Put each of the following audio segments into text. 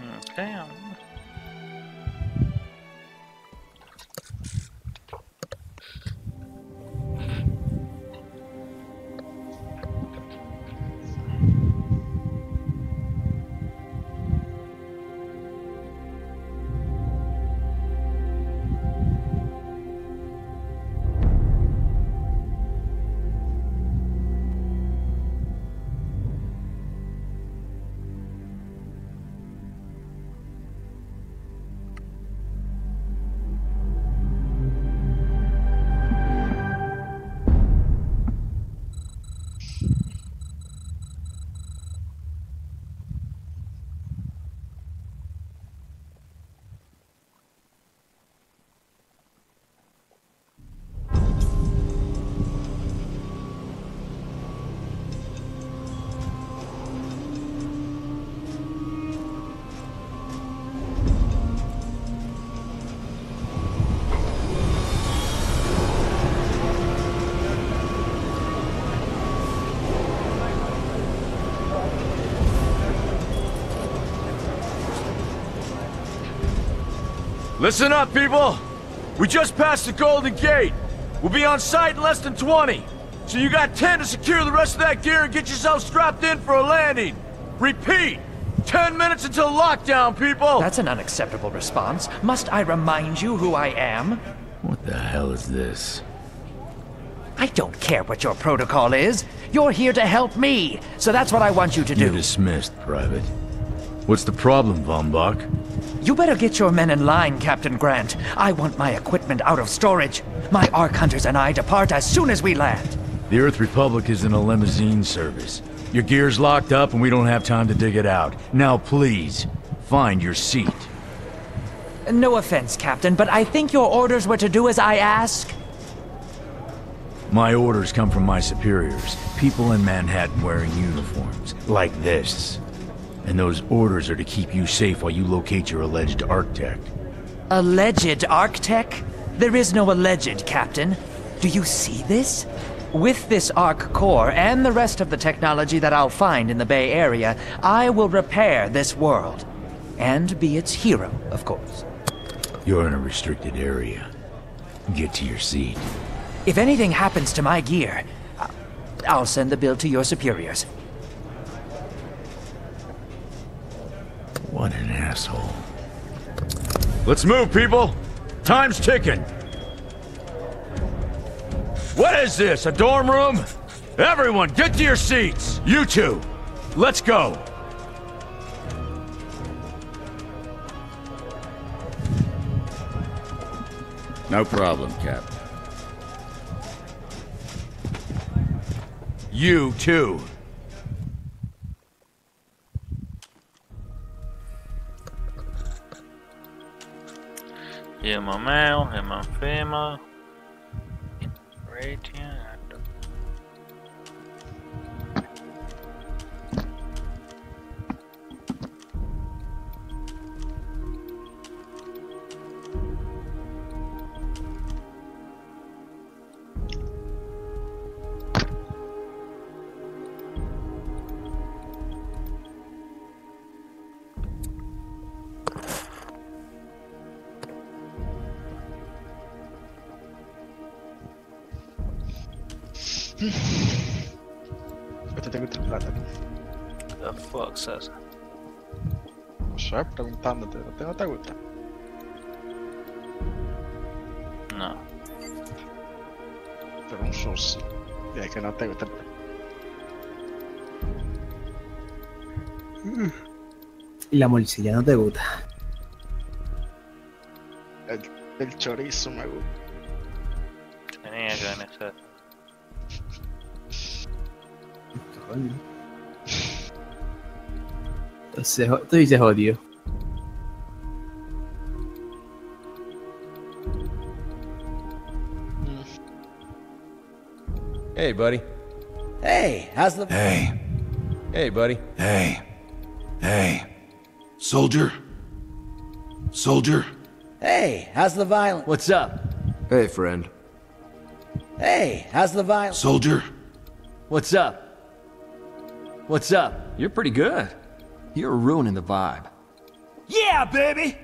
Okay. Listen up, people! We just passed the Golden Gate. We'll be on site in less than 20. So you got 10 to secure the rest of that gear and get yourself strapped in for a landing. Repeat! 10 minutes until lockdown, people! That's an unacceptable response. Must I remind you who I am? What the hell is this? I don't care what your protocol is. You're here to help me, so that's what I want you to do. You're dismissed, Private. What's the problem, Von Bach? You better get your men in line, Captain Grant. I want my equipment out of storage. My Ark Hunters and I depart as soon as we land. The Earth Republic is in a limousine service. Your gear's locked up and we don't have time to dig it out. Now please, find your seat. No offense, Captain, but I think your orders were to do as I ask. My orders come from my superiors. People in Manhattan wearing uniforms, like this. And those orders are to keep you safe while you locate your alleged architect. Alleged architect? There is no alleged, Captain. Do you see this? With this Ark core and the rest of the technology that I'll find in the Bay Area, I will repair this world. And be its hero, of course. You're in a restricted area. Get to your seat. If anything happens to my gear, I'll send the bill to your superiors. What an asshole. Let's move, people! Time's ticking! What is this, a dorm room? Everyone, get to your seats! You two, let's go! No problem, Cap. You too. Here's my male, here's my female. Right here. ¿Este te gusta el plátano? The fuck says? No sé, preguntándote, ¿no te gusta? No. Pero un sushi. Y es que no te gusta el plátano. Y la morcilla no te gusta. El chorizo me gusta. Tenía que venir. Coño. Entonces, tú dices odio. Hey, buddy. Hey, how's the... Hey. Hey, buddy. Hey. Hey. Soldier? Soldier? Hey, how's the violence? What's up? Hey, friend. Hey, how's the violence? Soldier? What's up? What's up? You're pretty good. You're ruining the vibe. Yeah, baby!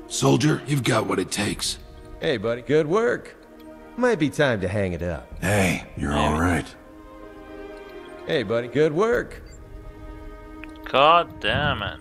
Soldier, you've got what it takes. Hey, buddy. Good work. Might be time to hang it up. Hey, you're all right. Hey, buddy. Good work. God damn it.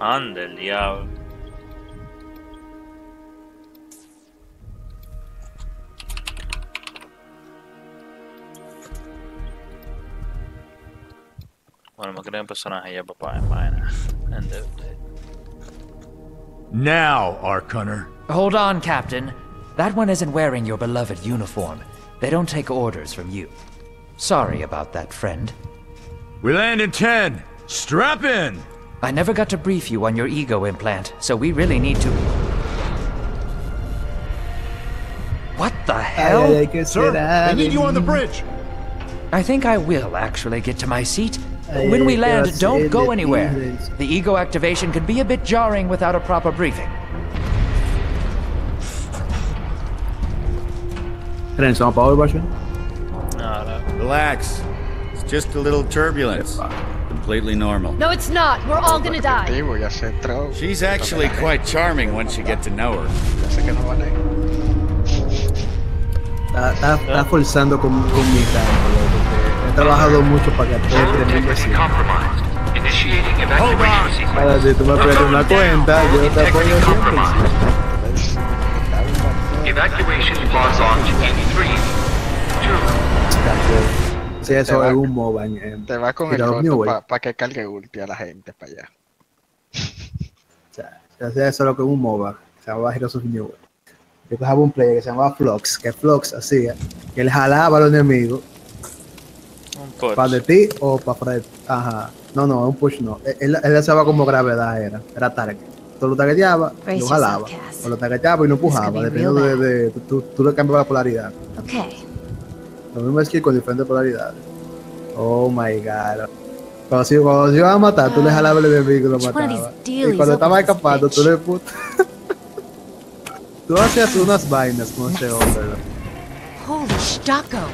Ande el diablo. Bueno, me creo un personaje ya papá en vaina. Now, Ark Hunter. Hold on, Captain. That one isn't wearing your beloved uniform. They don't take orders from you. Sorry about that, friend. We land in 10. Strap in! I never got to brief you on your ego implant, so we really need to... What the hell? Sir, They need you on the bridge. I think I will actually get to my seat. When we land, don't go anywhere. The ego activation can be a bit jarring without a proper briefing. Renzo, power version? Relax. It's just a little turbulence. Completely normal. No, it's not. We're all gonna die. Ya se entró. She's actually quite charming once you get to know her. Ya sé que no van a ir. Está forzando con mi carro, porque he trabajado mucho para que esté tremendo así. Ahora, si tú me prestas una cuenta, yo te apoyo siempre. Evacuation logs on to 83. Sí, eso es un MOBA. Te va con el roto para que cargue ulti a la gente para allá. O sea, eso es lo que es un MOBA. Se llama Heroes of New World. Yo cogía un player que se llamaba Flux, que Flux hacía que él jalaba a los enemigos para de ti o para fuera de ti. Ajá. No, un push no. Él hacía como gravedad, era target. Tú lo targeteabas, lo jalaba. O lo targeteaba y no empujaba, dependiendo de tú le cambiabas la polaridad. Okay. Lo mismo es que con diferentes polaridades. Oh my god. Cuando se iba a matar, tú le jalabas el enemigo y lo matabas. Y cuando estaba escapando, tú le tú hacías unas vainas con ese hombre. Holy Stocko.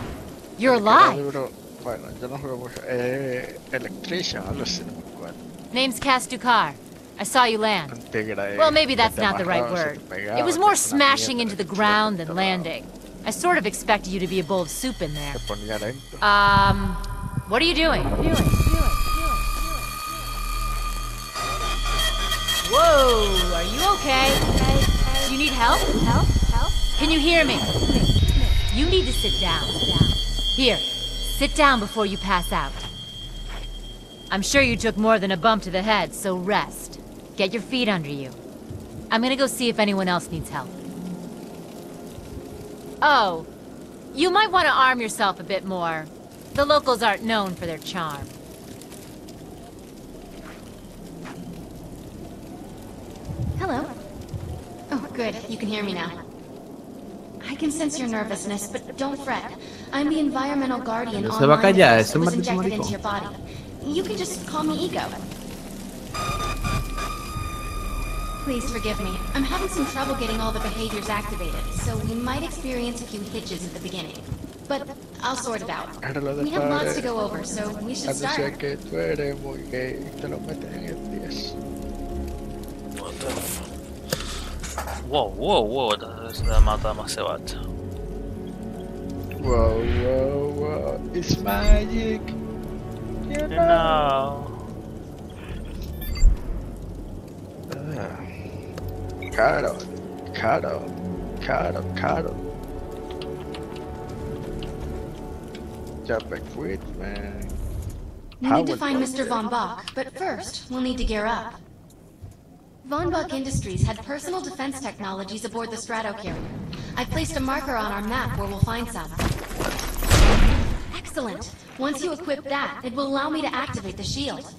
You're alive. Bueno, yo no juego mucho. Electrician, algo así, no me acuerdo. Name's Cass Dukar. I saw you land. Well, maybe that's not the right word. It was more smashing into the ground than landing. I sort of expected you to be a bowl of soup in there. What are you doing? Whoa, are you okay? You need help? Can you hear me? You need to sit down. Here, sit down before you pass out. I'm sure you took more than a bump to the head, so rest. Get your feet under you. I'm gonna go see if anyone else needs help. Oh, you might want to arm yourself a bit more. The locals aren't known for their charm. Hello. Oh, good. You can hear me now. I can sense your nervousness, but don't fret. I'm the environmental guardian online that was injected into your body. You can just call me Ego. Please forgive me. I'm having some trouble getting all the behaviors activated, so we might experience a few hitches at the beginning. But I'll sort it out. We have lots to go over, so we should start. Que tú eres muy gay, te lo metes en el 10. What the fuck? Wow, ده مقطع محسوات. Whoa, it's magic. You know. Claro, Caro. Jump and quit, man. We need to find Mr. Von Bach, but first, we'll need to gear up. Von Bach Industries had personal defense technologies aboard the Stratocarrier. I placed a marker on our map where we'll find some. Excellent! Once you equip that, it will allow me to activate the shield.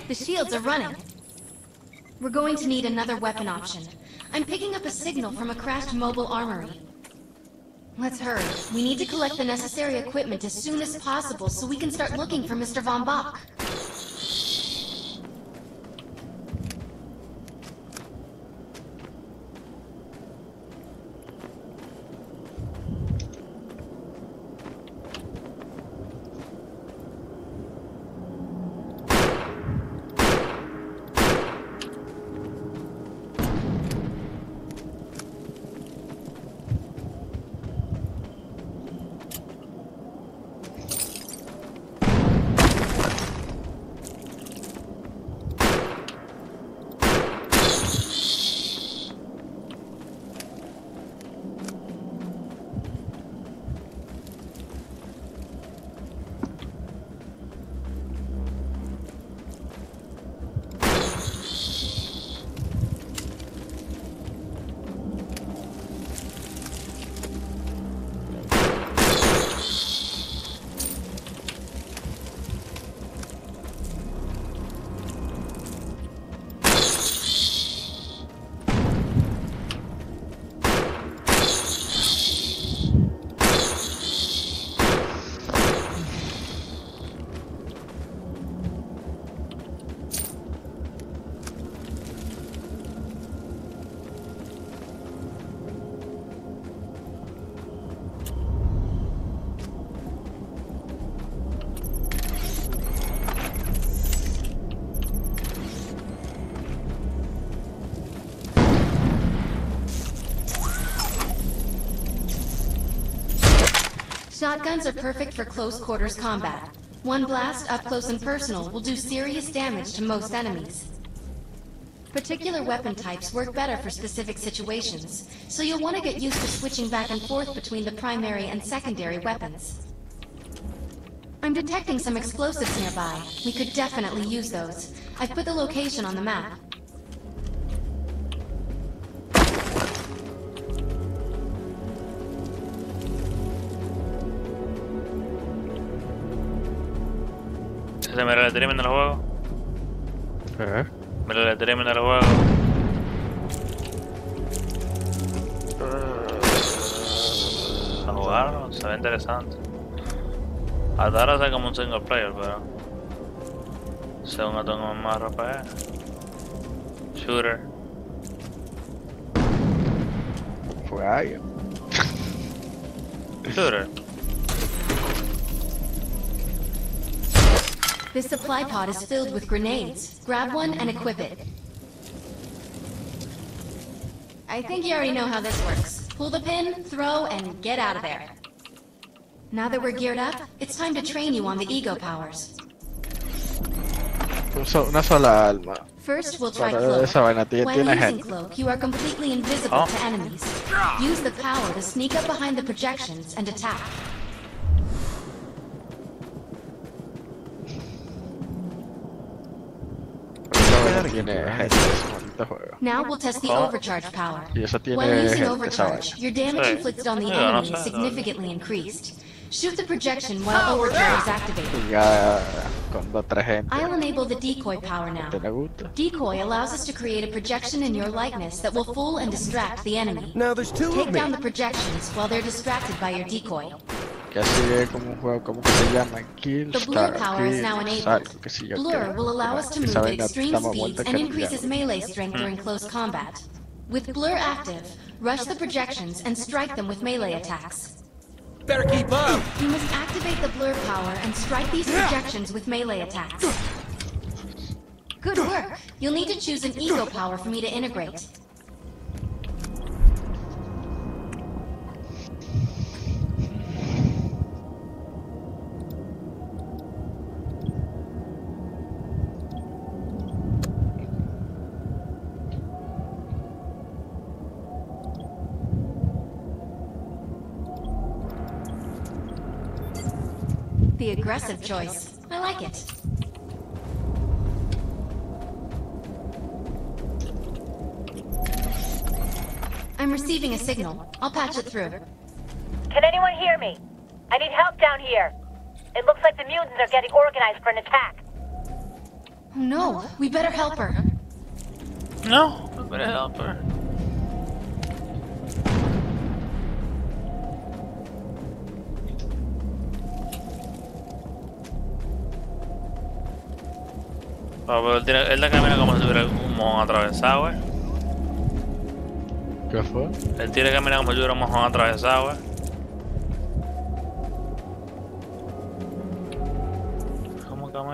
The shields are running. We're going to need another weapon option. I'm picking up a signal from a crashed mobile armory. Let's hurry. We need to collect the necessary equipment as soon as possible so we can start looking for Mr. Von Bach. Shotguns are perfect for close quarters combat. One blast up close and personal will do serious damage to most enemies. Particular weapon types work better for specific situations, so you'll want to get used to switching back and forth between the primary and secondary weapons. I'm detecting some explosives nearby. We could definitely use those. I've put the location on the map. ¿Se me la termina el juego? Me la termina el juego. A jugarlo, se ve interesante. Hasta ahora sé como un single player, pero según esto tengo más RPG. Shooter. Fue Shooter. This supply pod is filled with grenades. Grab one and equip it. I think you already know how this works. Pull the pin, throw, and get out of there. Now that we're geared up, it's time to train you on the ego powers. Una sola alma. First, we'll try Cloak. When using Cloak, you are completely invisible to enemies. Use the power to sneak up behind the projections and attack. Now we'll test the overcharge power. When using overcharge, your damage inflicted on the enemy is significantly increased. Shoot the projection while overcharge is activated. I'll enable the decoy power now. Decoy allows us to create a projection in your likeness that will fool and distract the enemy. Now there's two of me. Take down the projections while they're distracted by your decoy. Casi como un juego como que se llama Kill. The blur power is now enabled. Blur will allow us to move at extreme speeds and increases melee strength during close combat. With blur active, rush the projections and strike them with melee attacks. Better keep up! You must activate the blur power and strike these projections with melee attacks. Good work! You'll need to choose an ego power for me to integrate. the aggressive choice. I like it. I'm receiving a signal. I'll patch it through. Can anyone hear me? I need help down here. It looks like the mutants are getting organized for an attack. Oh no, we better help her. No, we better help her. Pero él la camina como si tuviera un mojón atravesado, ¿Qué fue? Él tiene que caminar como si tuviera un mojón atravesado,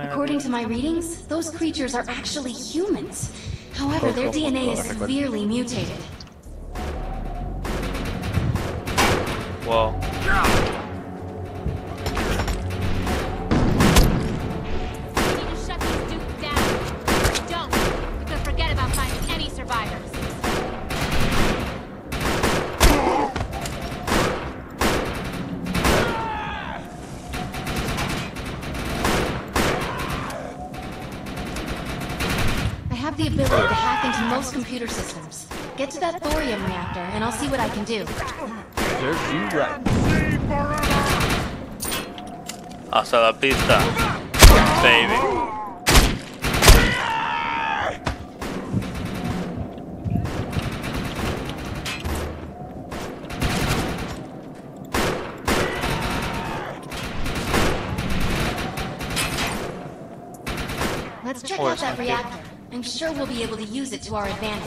According to my readings, those creatures are actually humans. However, their DNA is severely mutated. Whoa. The ability to hack into most computer systems. Get to that thorium reactor, and I'll see what I can do. Serves you right. Hasta la pista, baby. Let's check out that reactor. I'm sure we'll be able to use it to our advantage.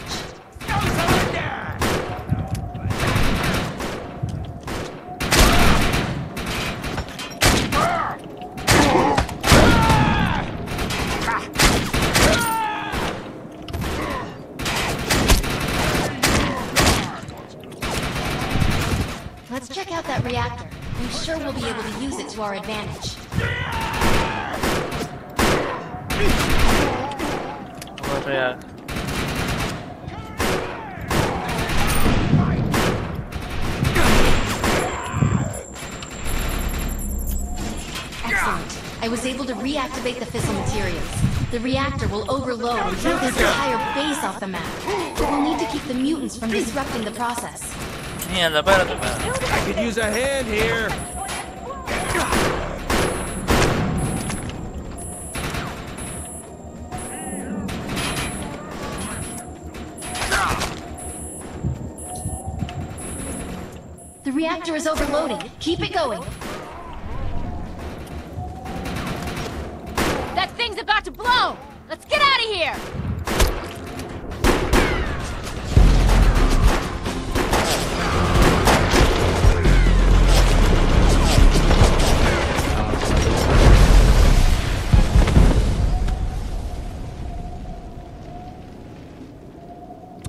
Let's check out that reactor. I'm sure we'll be able to use it to our advantage. Yeah. Excellent. I was able to reactivate the fissile materials. The reactor will overload and take this entire base off the map. But we'll need to keep the mutants from disrupting the process. Mierda, espérate. I could use a hand here. The reactor is overloading. Keep it going. That thing's about to blow! Let's get out of here!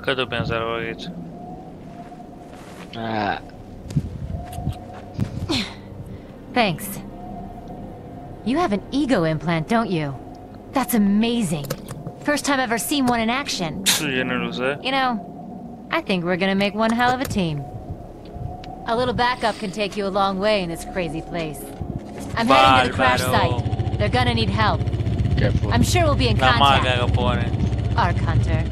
¿Qué tú piensas, Boguich? Thanks. You have an ego implant, don't you? That's amazing. First time I've ever seen one in action. You know, I think we're gonna make one hell of a team. A little backup can take you a long way in this crazy place. I'm heading to the crash site. They're gonna need help. Careful. I'm sure we'll be in contact. Arc Hunter.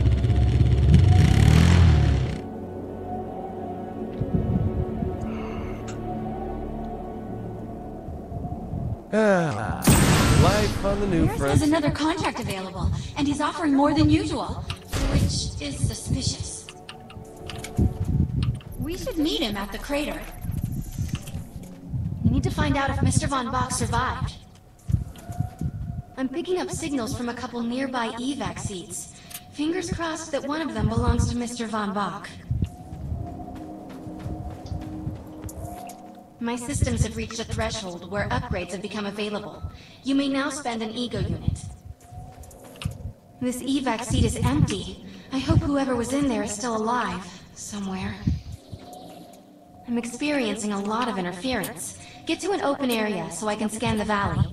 Life on the new front. There's another contract available, and he's offering more than usual, which is suspicious. We should meet him at the crater. We need to find out if Mr. Von Bach survived. I'm picking up signals from a couple nearby evac seats. Fingers crossed that one of them belongs to Mr. Von Bach. My systems have reached a threshold where upgrades have become available. You may now spend an ego unit. This evac seat is empty. I hope whoever was in there is still alive, somewhere. I'm experiencing a lot of interference. Get to an open area so I can scan the valley.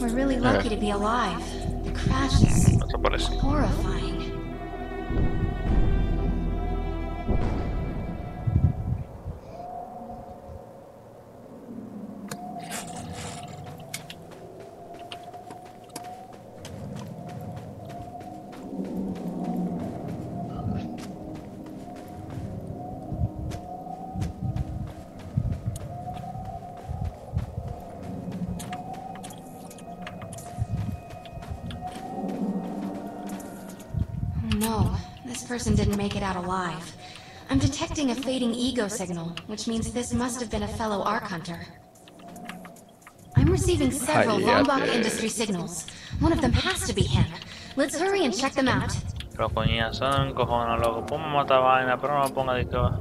We're really lucky to be alive. The crash is horrifying. No, this person didn't make it out alive. I'm detecting a fading ego signal, which means this must have been a fellow Ark Hunter. I'm receiving several Lombok industry signals. One of them has to be him. Let's hurry and check them out. Pero coñazo, no encojona, loco. Ponme matar vaina, pero no me ponga de que va.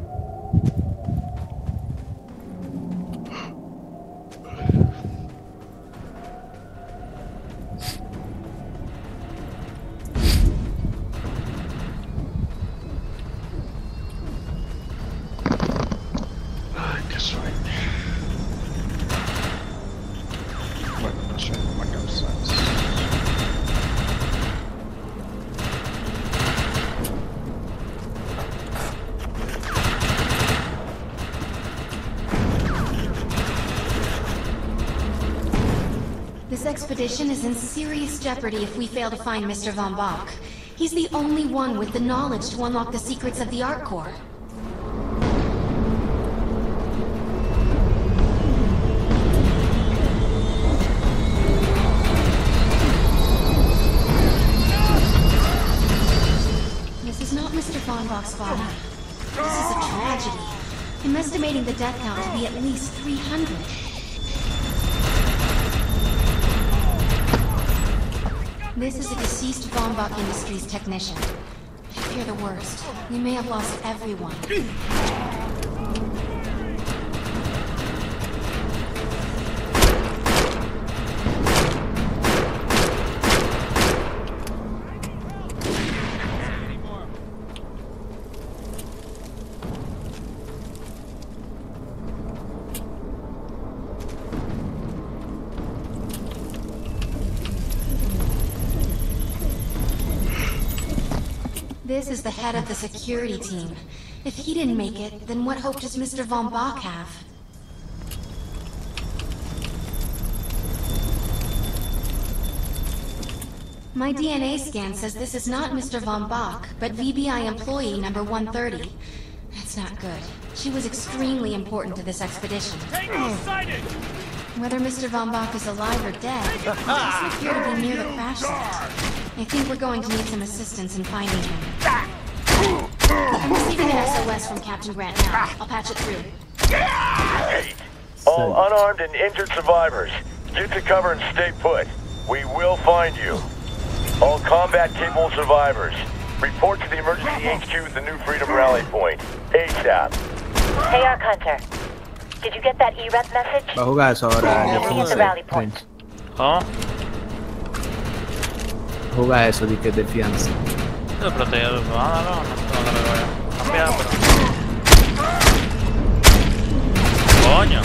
This expedition is in serious jeopardy if we fail to find Mr. Von Bach. He's the only one with the knowledge to unlock the secrets of the Ark Core. This is not Mr. Von Bach's body. This is a tragedy. I'm estimating the death count to be at least 300. This is a deceased Von Bach Industries technician. I fear the worst. We may have lost everyone. This is the head of the security team. If he didn't make it, then what hope does Mr. Von Bach have? My DNA scan says this is not Mr. Von Bach, but VBI employee number 130. That's not good. She was extremely important to this expedition. Whether Mr. Von Bach is alive or dead, he doesn't appear to be near the crash site. I think we're going to need some assistance in finding him. I'm receiving an SOS from Captain Grant now. I'll patch it through. All unarmed and injured survivors, get to cover and stay put. We will find you. All combat-capable survivors, report to the emergency HQ at the New Freedom Rally Point. ASAP. Hey, Ark Hunter. Did you get that E-rep message? Va a jugar eso ahora. Meeting at the rally point. ¿Oh? Juega eso de que Defiance. No, pero te no lo voy a cambiar, pero... ¡Coño!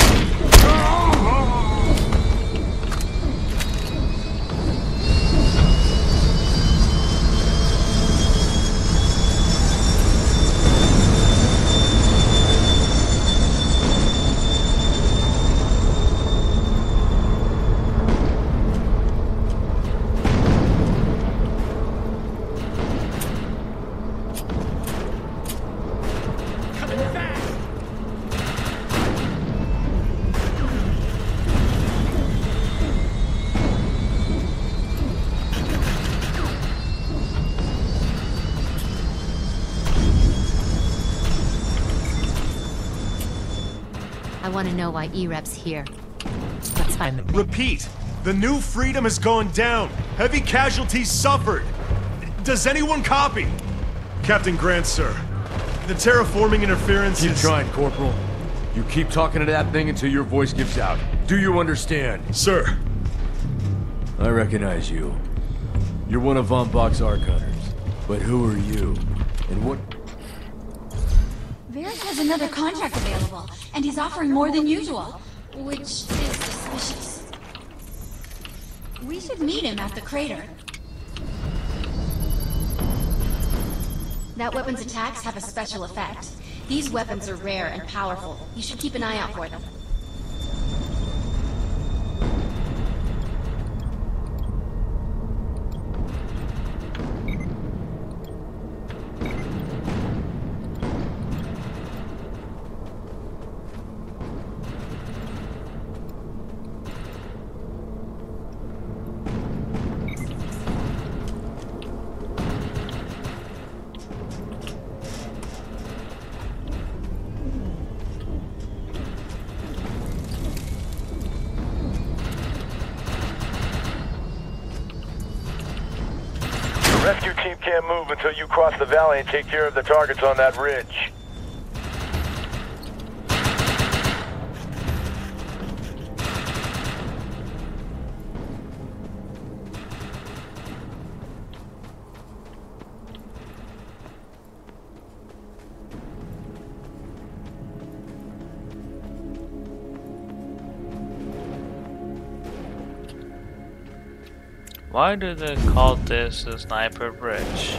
I want to know why E-Rep's here. Let's find them. Repeat! The New Freedom has gone down! Heavy casualties suffered! Does anyone copy? Captain Grant, sir. The terraforming interference Keep trying, Corporal. You keep talking to that thing until your voice gives out. Do you understand? Sir. I recognize you. You're one of Von Bach's Ark Hunters. But who are you? And what... Varric has another contract available, and he's offering more than usual, which is suspicious. We should meet him at the crater. That weapon's attacks have a special effect. These weapons are rare and powerful. You should keep an eye out for them. The rescue team can't move until you cross the valley and take care of the targets on that ridge. Why do they call this a sniper bridge?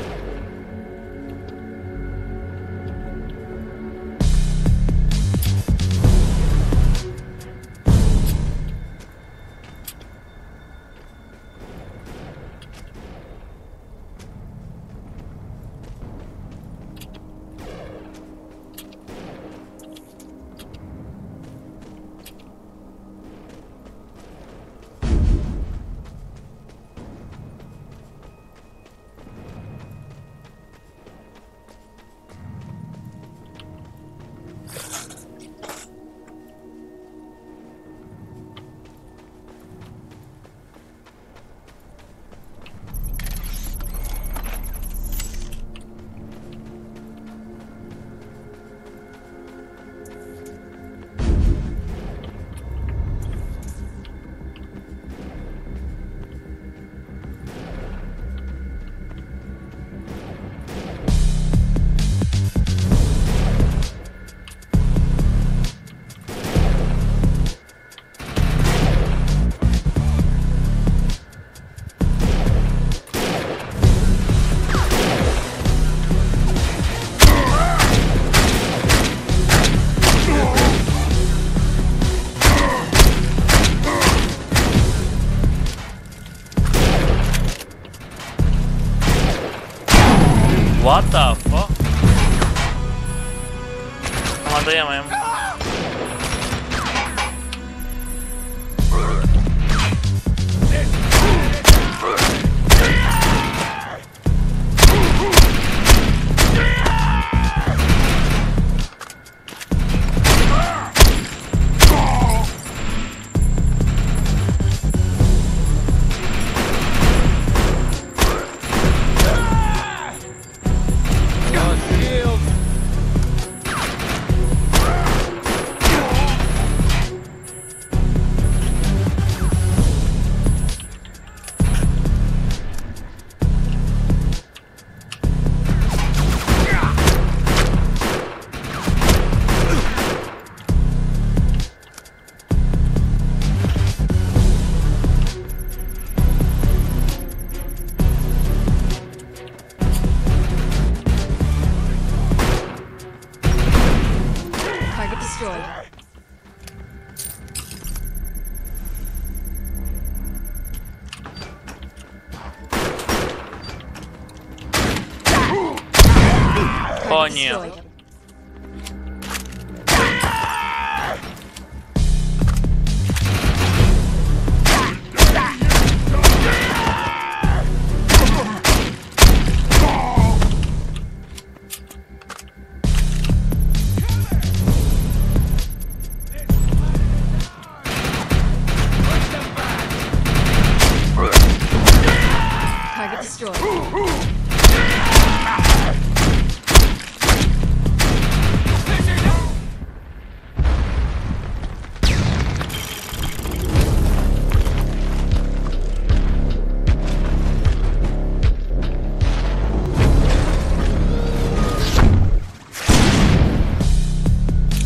What the fuck? Manda aí mesmo. Coño. Target destroyed.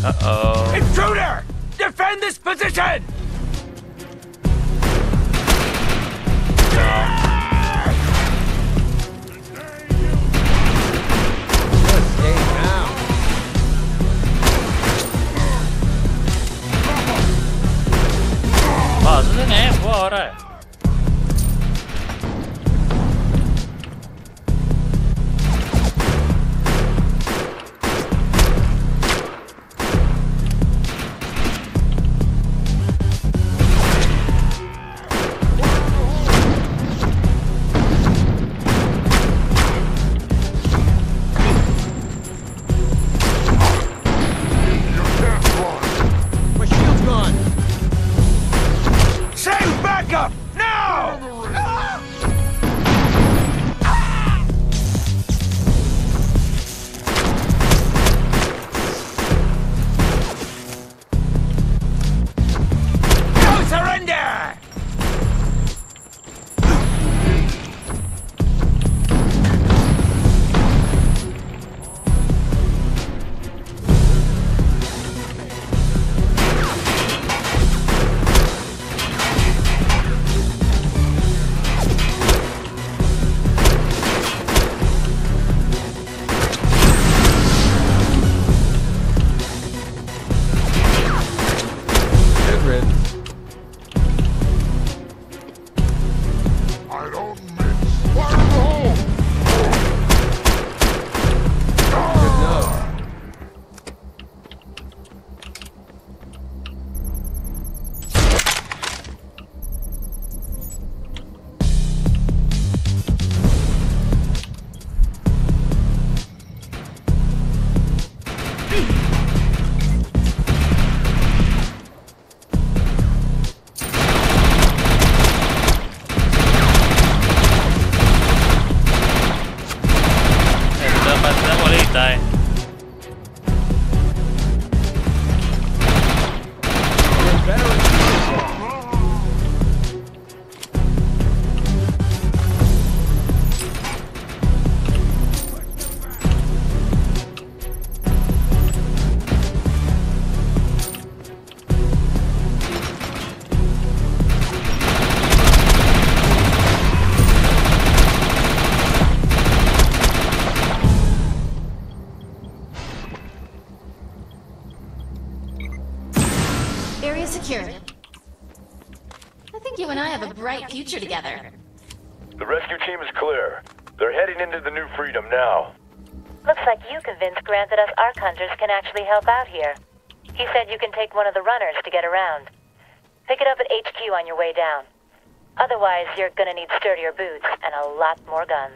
Uh-oh. Intruder! Defend this position! future together. The rescue team is clear. They're heading into the New Freedom now. Looks like you convinced Grant that us Ark Hunters can actually help out here. He said you can take one of the runners to get around. Pick it up at HQ on your way down. Otherwise, you're gonna need sturdier boots and a lot more guns.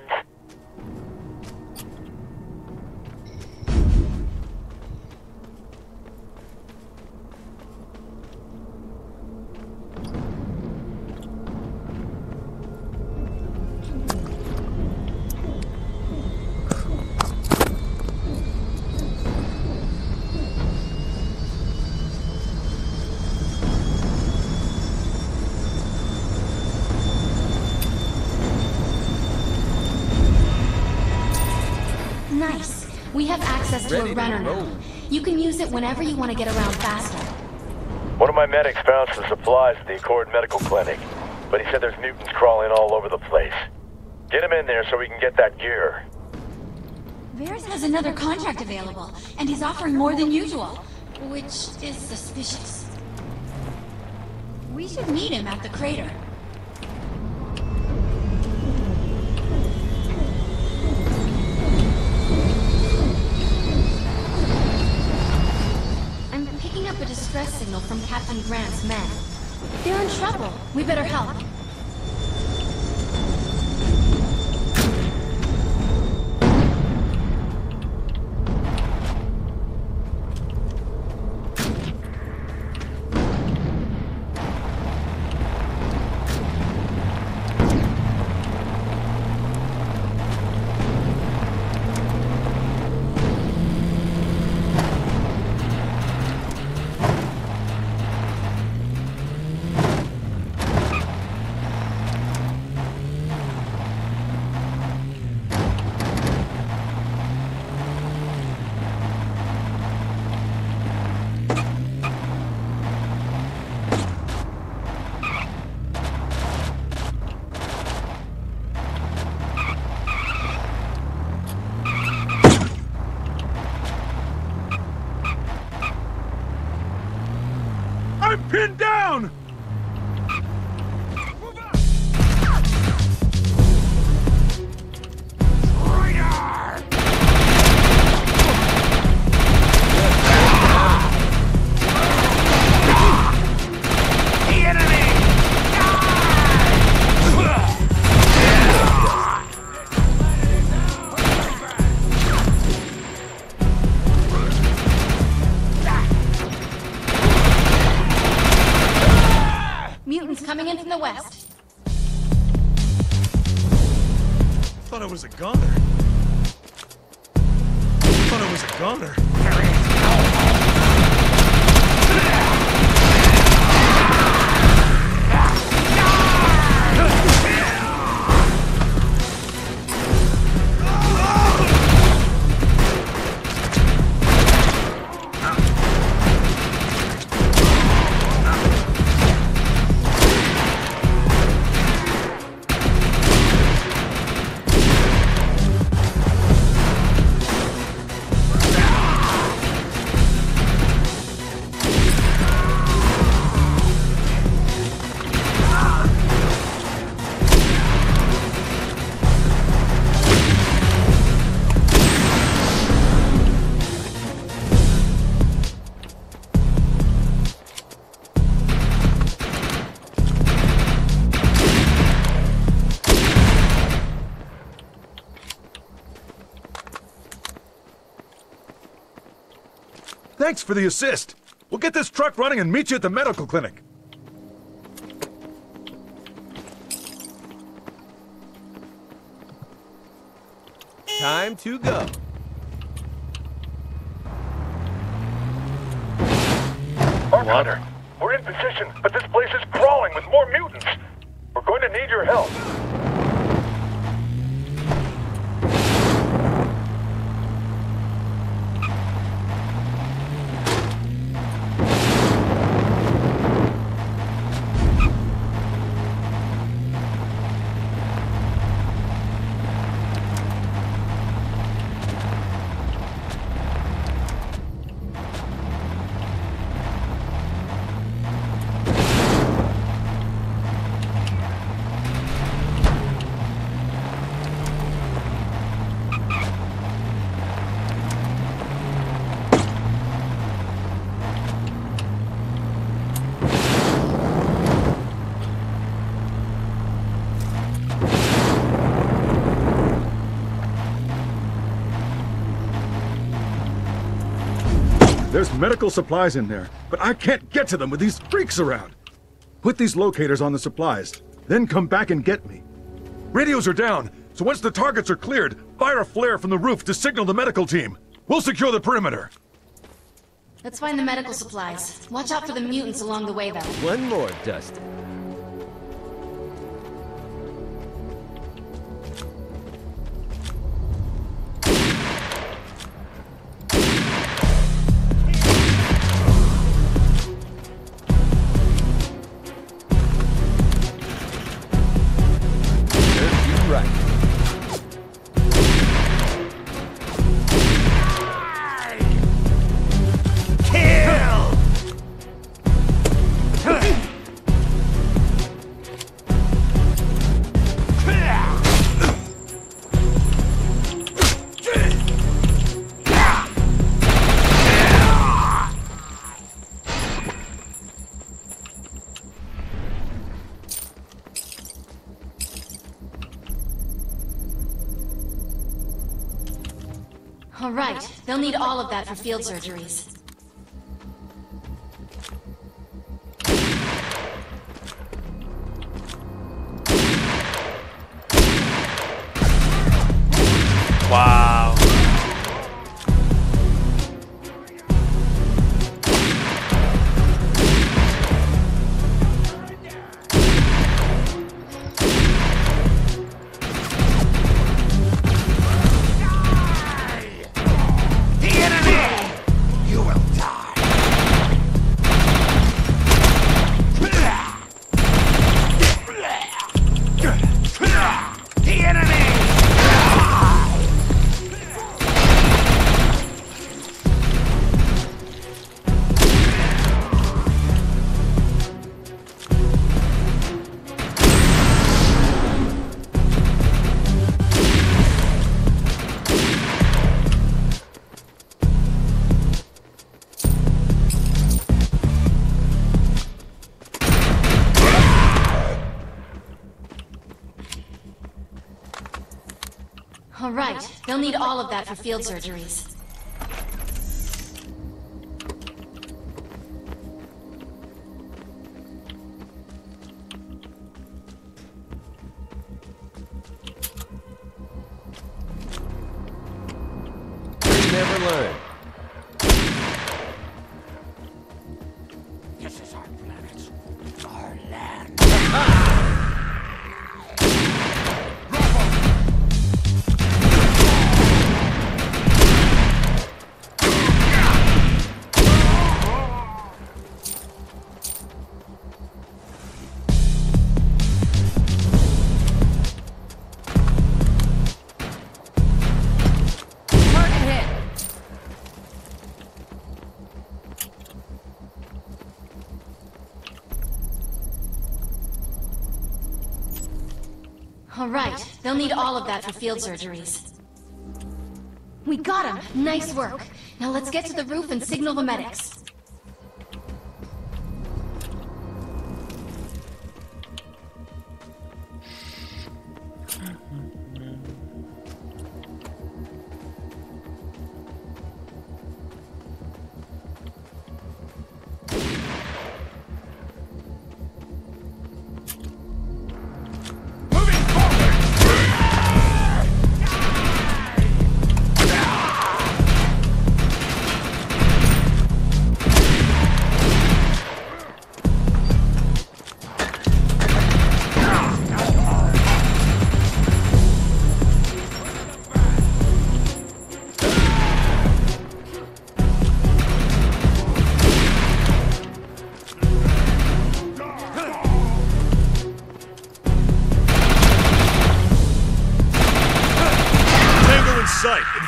Nice. We have access to a runner now. You can use it whenever you want to get around faster. One of my medics found some supplies at the Accord Medical Clinic, but he said there's mutants crawling all over the place. Get him in there so we can get that gear. Varys has another contract available, and he's offering more than usual, which is suspicious. We should meet him at the crater. I'm picking up a distress signal from Captain Grant's men. They're in trouble. We better help. I'm pinned down! Mutants coming in from the west. Thought I was a gunner. Thought I was a gunner. Thanks for the assist. We'll get this truck running and meet you at the medical clinic. Time to go. Ark Hunter, we're in position, but this place is crawling with more mutants. We're going to need your help. There's medical supplies in there, but I can't get to them with these freaks around. Put these locators on the supplies, then come back and get me. Radios are down, so once the targets are cleared, fire a flare from the roof to signal the medical team. We'll secure the perimeter. Let's find the medical supplies. Watch out for the mutants along the way, though. One more, Dustin. All right, they'll need all of that for field surgeries. Wow. All right, they'll need all of that for field surgeries. You never learn. This is our planet, our land. All right, they'll need all of that for field surgeries. We got him! Nice work. Now let's get to the roof and signal the medics.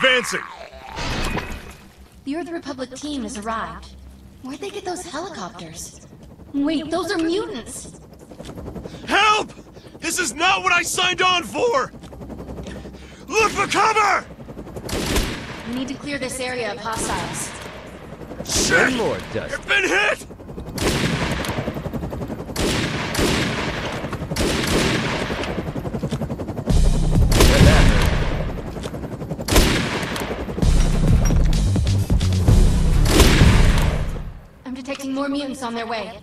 Advancing! The Earth Republic team has arrived. Where'd they get those helicopters? Wait, those are mutants! Help! This is not what I signed on for! Look for cover! We need to clear this area of hostiles. Shit! One more, Dust. You've been hit! more mutants on their way.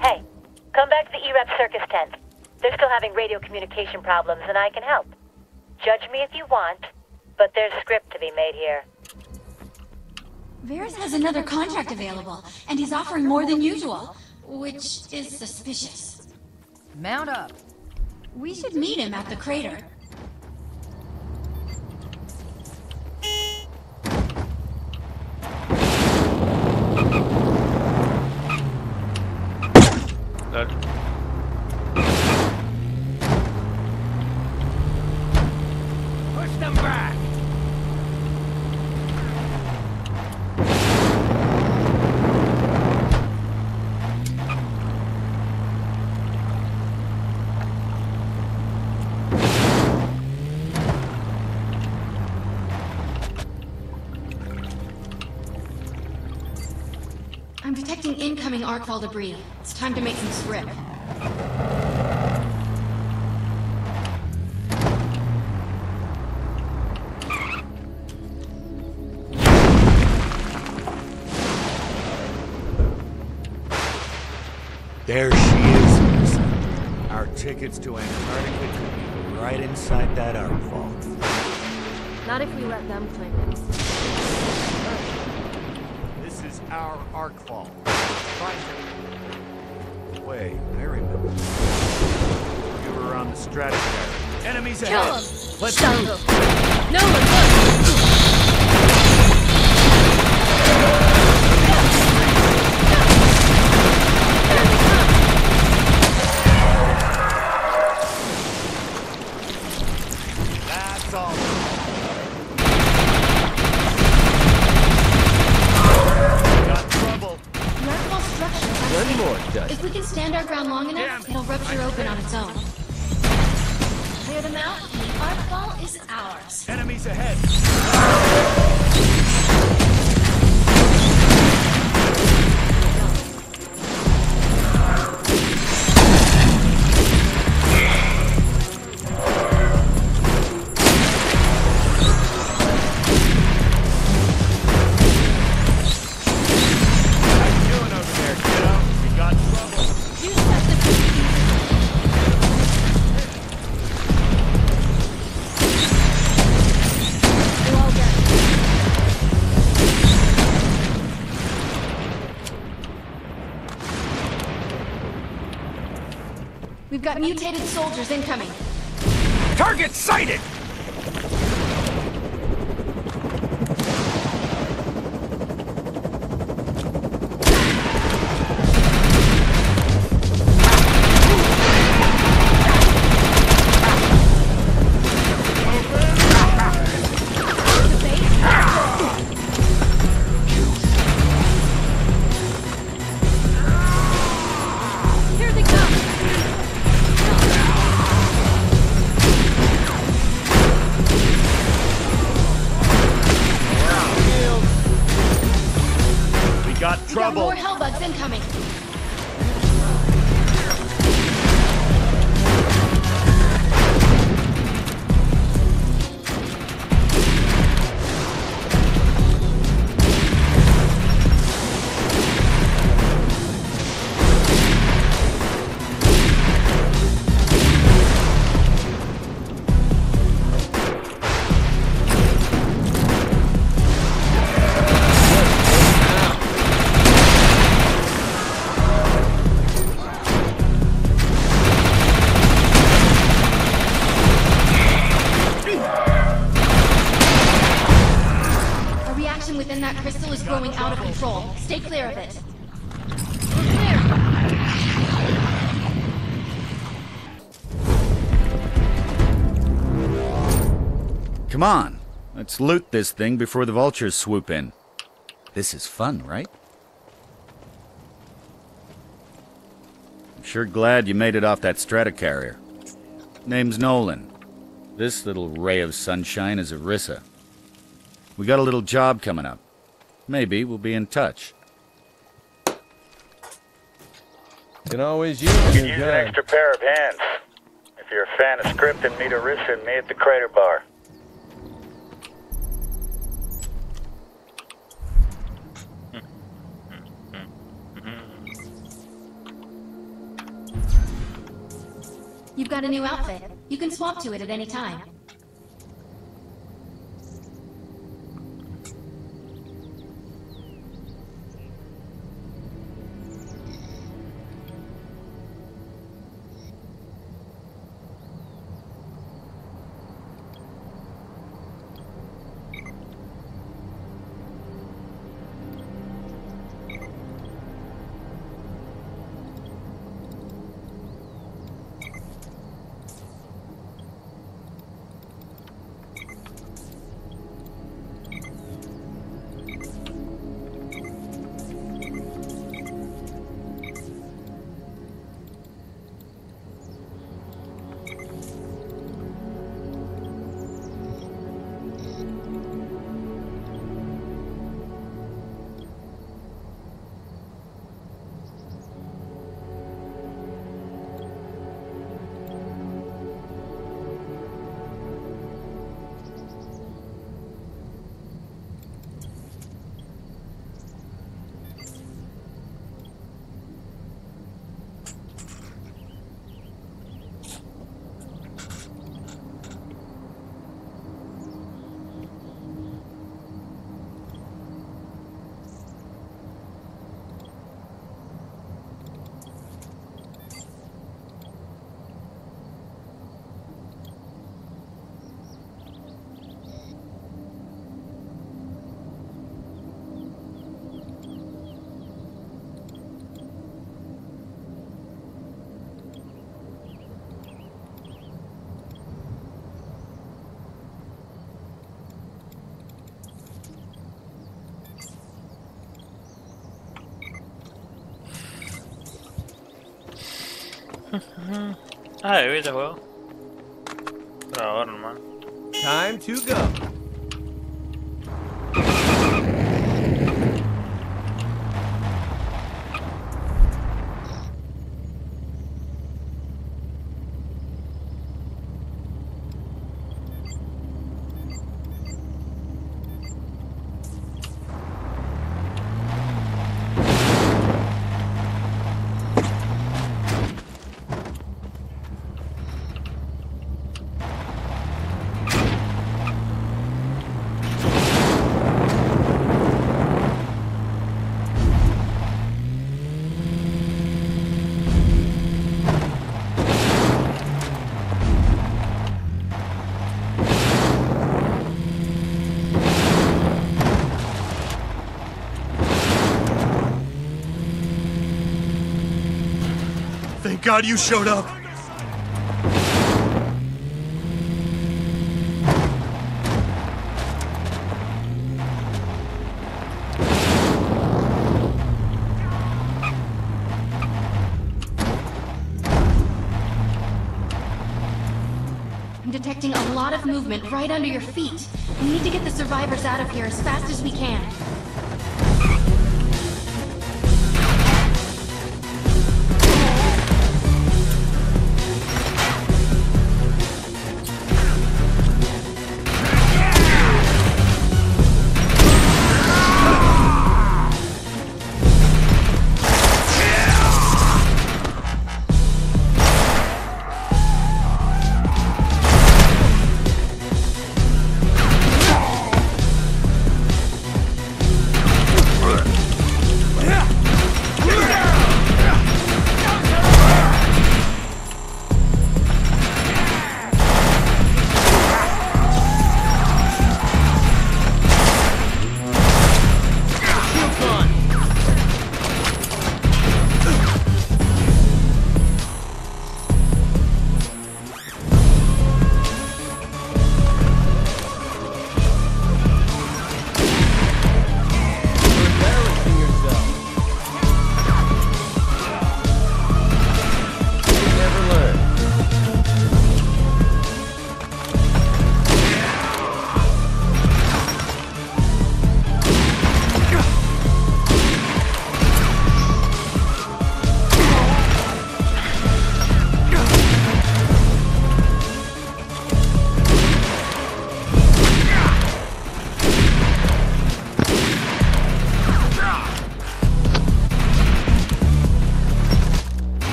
Hey, come back to the E-Rep circus tent. They're still having radio communication problems, and I can help. Judge me if you want, but there's script to be made here. Varys has another contract available, and he's offering more than usual, which is suspicious. Mount up. We should meet him at the crater. Good. Push them back! I'm detecting incoming arcfall debris. It's time to make some script. There she is, Lisa. Our tickets to Antarctica could be right inside that arc vault. Not if we let them claim it. This is our arc vault. Find it. Wait, I remember. You were on the Stratosphere. Enemies ahead. Kill him! Let's Stop move. him! No one, look! That's all. Got trouble. The arcfall structure is One unstable. more, Dutch. If we can stand our ground long enough, it'll rupture open on its own. Clear them out, and the arcfall is ours. Enemies ahead. How you doing over there, kiddo? You got trouble. You set the We're all good. We've got mutated soldiers incoming. Target sighted! Here they come! We got We got trouble. more hellbugs incoming. A reaction within that crystal is growing out of control. Stay clear of it. We're clear! Come on, let's loot this thing before the vultures swoop in. This is fun, right? I'm sure glad you made it off that stratocarrier. Name's Nolan. This little ray of sunshine is Arissa. We got a little job coming up. Maybe we'll be in touch. Can always use You a can new use gun. an extra pair of hands. If you're a fan of scripting, meet Arissa and me at the Crater Bar. You've got a new outfit. You can swap to it at any time. Videojuego. Pero ahora, hermano. Time to go. Thank God you showed up. I'm detecting a lot of movement right under your feet. We need to get the survivors out of here as fast as we can.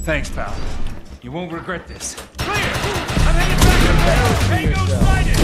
Thanks, pal. You won't regret this. Clear! I'm heading back to bed! Tango sighted!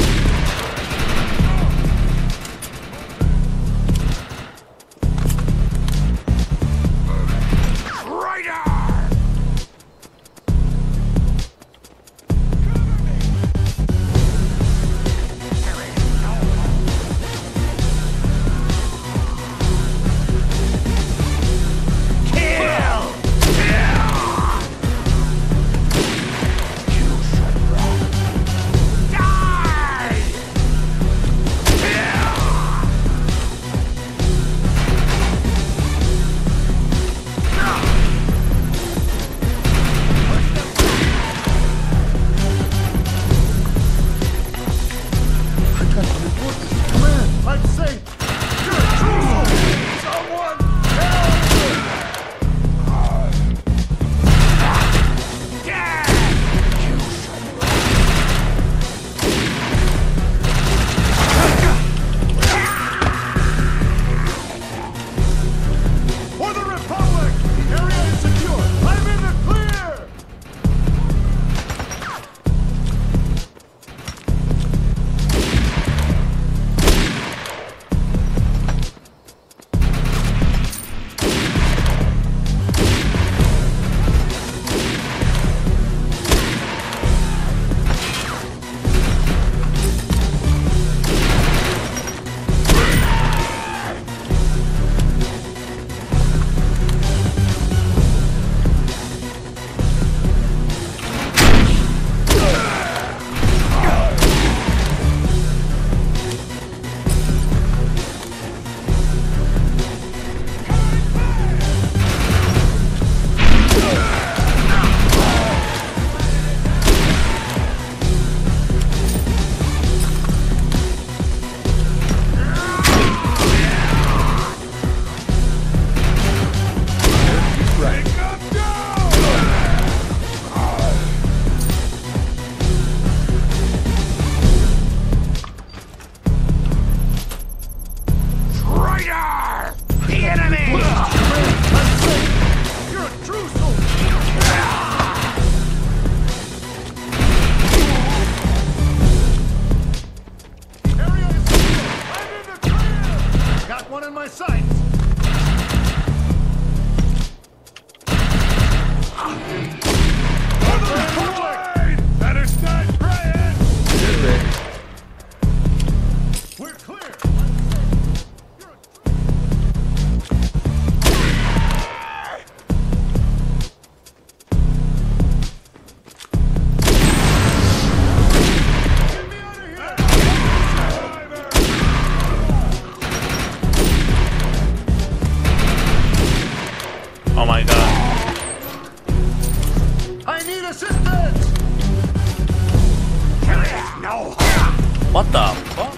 What the fuck?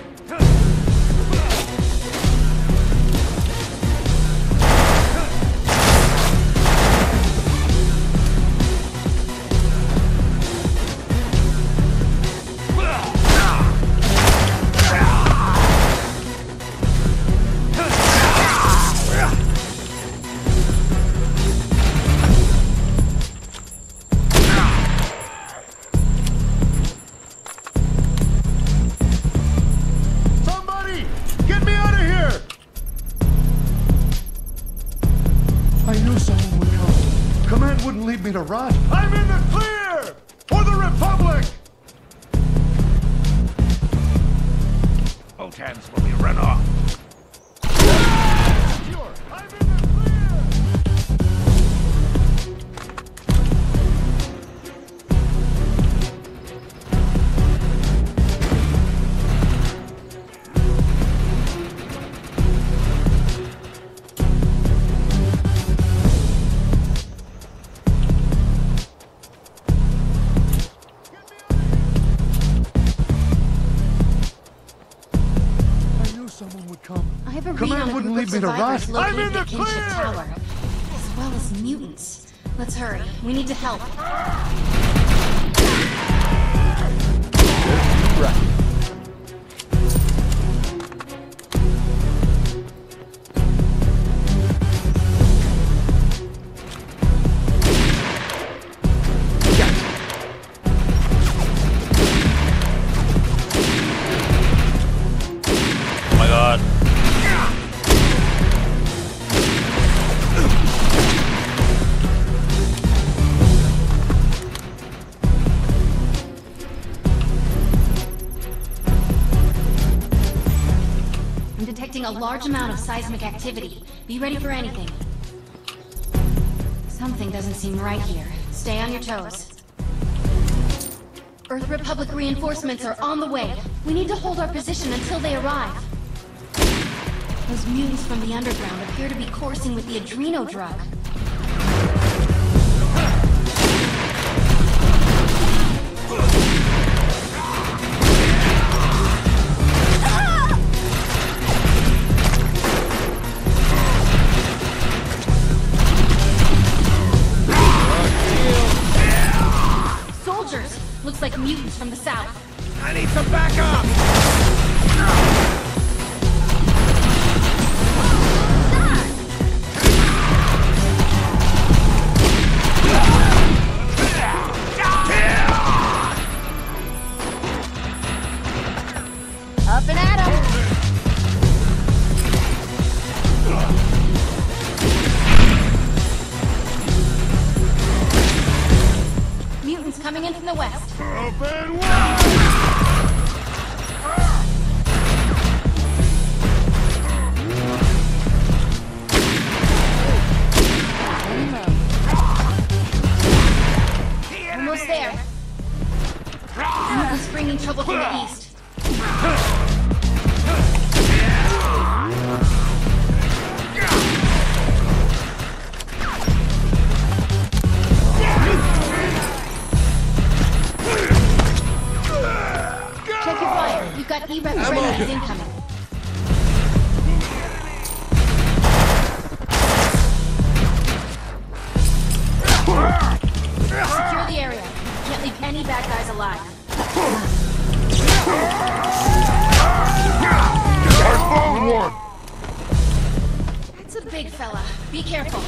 To run. I'm in the clear! For the Republic! Both hands will be run off. I'm in the clear! Command wouldn't leave me to rot. I'm in the clear! Tower, as well as mutants. Let's hurry. We need to help. Right. detecting a large amount of seismic activity. Be ready for anything. Something doesn't seem right here. Stay on your toes. Earth Republic reinforcements are on the way. We need to hold our position until they arrive. Those mutants from the underground appear to be coursing with the adreno drug. Looks like mutants from the south. I need some backup! Up and at 'em! Mutants coming in from the west. Open Almost there. Mutants bringing trouble from the east. Check your fire. You've got E-Rep grenades incoming. Secure the area. Can't leave any bad guys alive. I found one! That's a big fella. Be careful.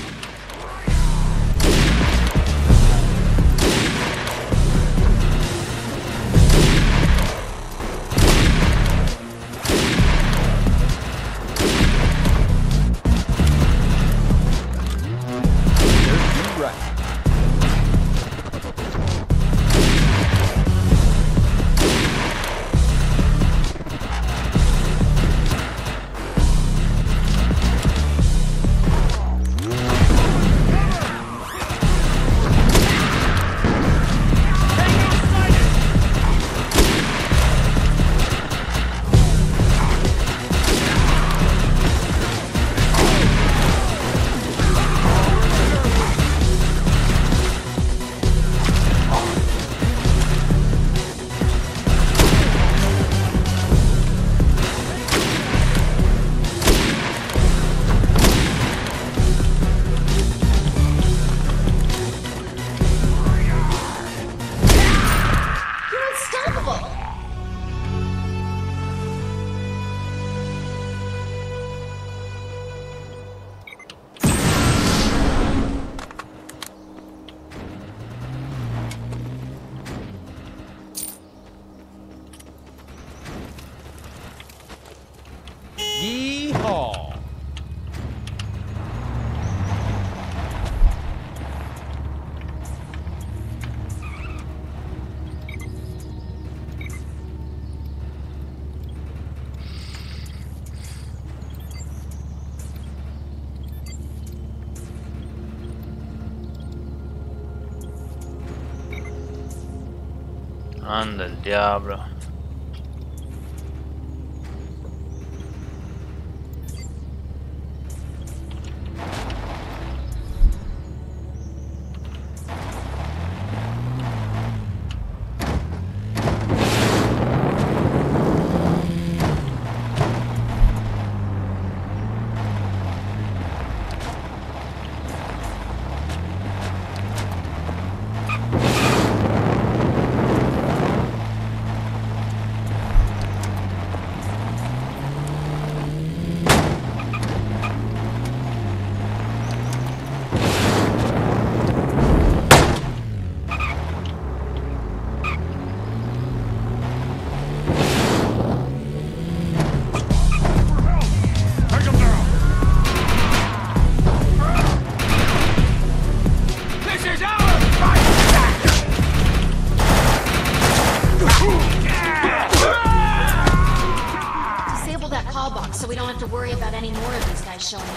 Yeehaw! Anda el diablo. guys showing up.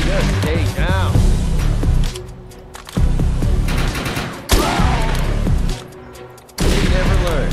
Just stay down. You never learn.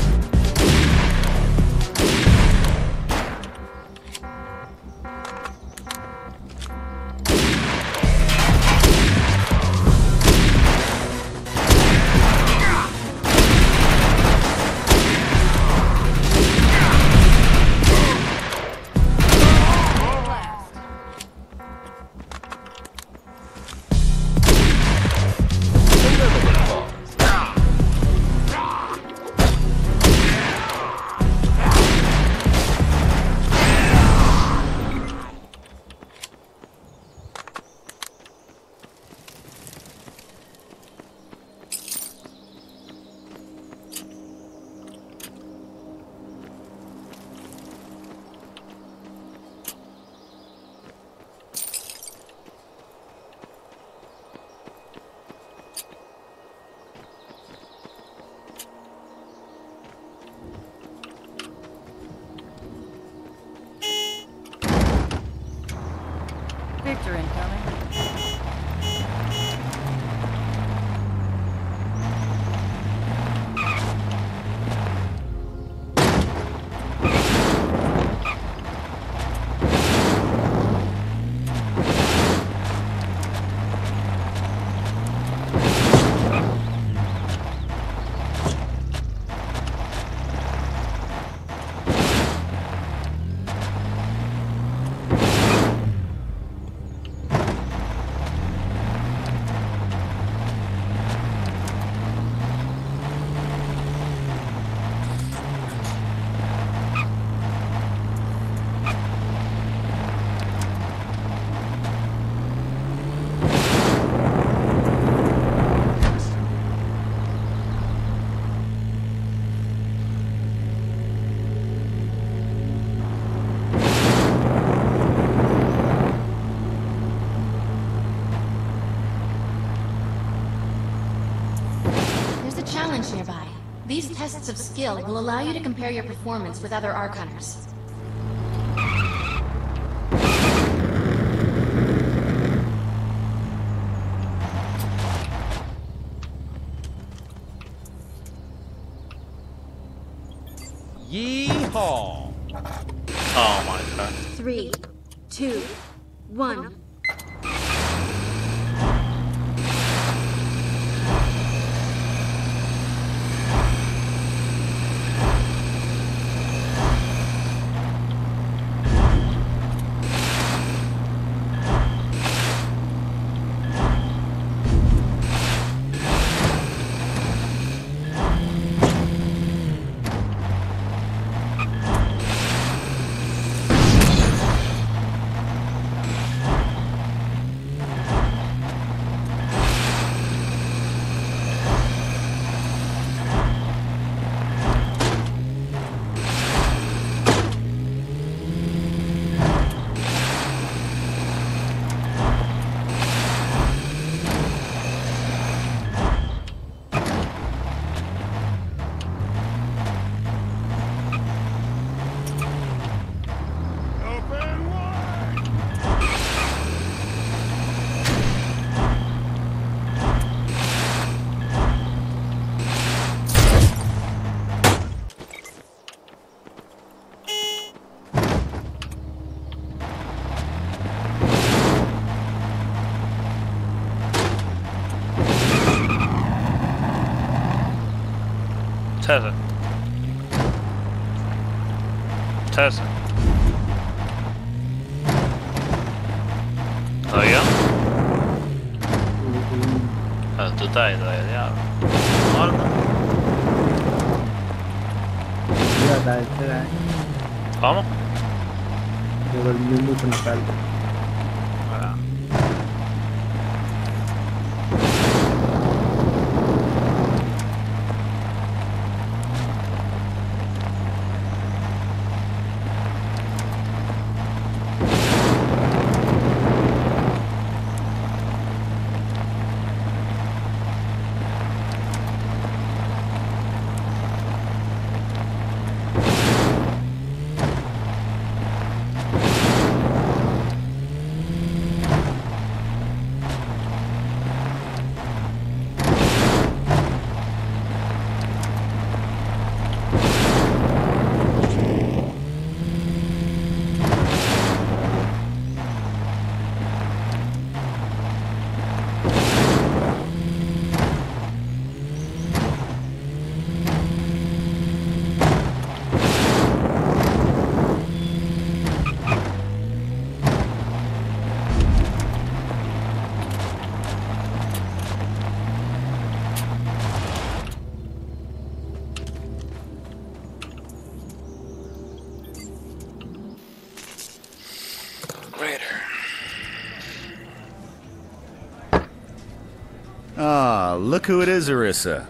Victor incoming. Nearby. These tests of skill will allow you to compare your performance with other Arc Hunters. Yeehaw! Oh my god. 3, 2, 1. Tessa. Tessa. ¿Todo yo? Tú estás ahí todavía, diablo. Muerto. ¿Cómo? Yo dormí mucho en la tarde. Ah, look who it is, Arissa.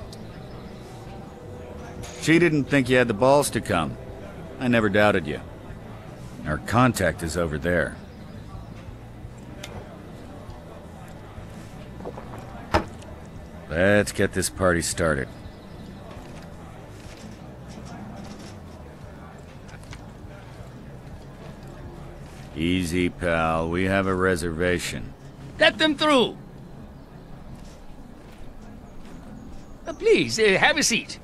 She didn't think you had the balls to come. I never doubted you. Our contact is over there. Let's get this party started. Easy, pal. We have a reservation. Let them through. Please, have a seat.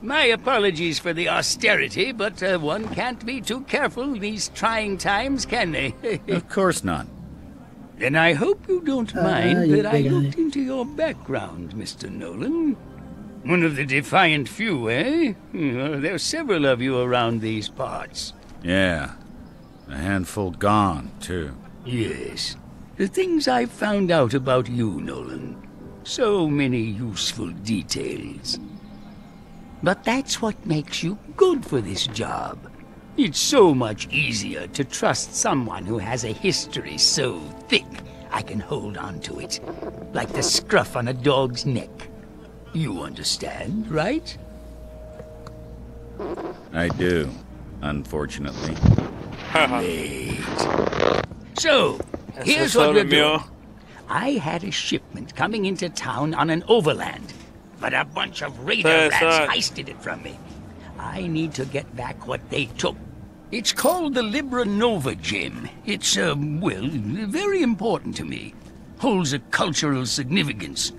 My apologies for the austerity, but one can't be too careful in these trying times, can they? Of course not. Then I hope you don't mind that I looked into your background, Mr. Nolan. One of the defiant few, eh? There's several of you around these parts. Yeah. A handful gone, too. Yes. The things I've found out about you, Nolan. So many useful details. But that's what makes you good for this job. It's so much easier to trust someone who has a history so thick I can hold on to it. Like the scruff on a dog's neck. You understand, right? I do, unfortunately. Great. So, here's what we're doing. I had a shipment coming into town on an overland, but a bunch of radar rats heisted it from me. I need to get back what they took. It's called the Libra Nova gem. It's, well, very important to me. Holds a cultural significance.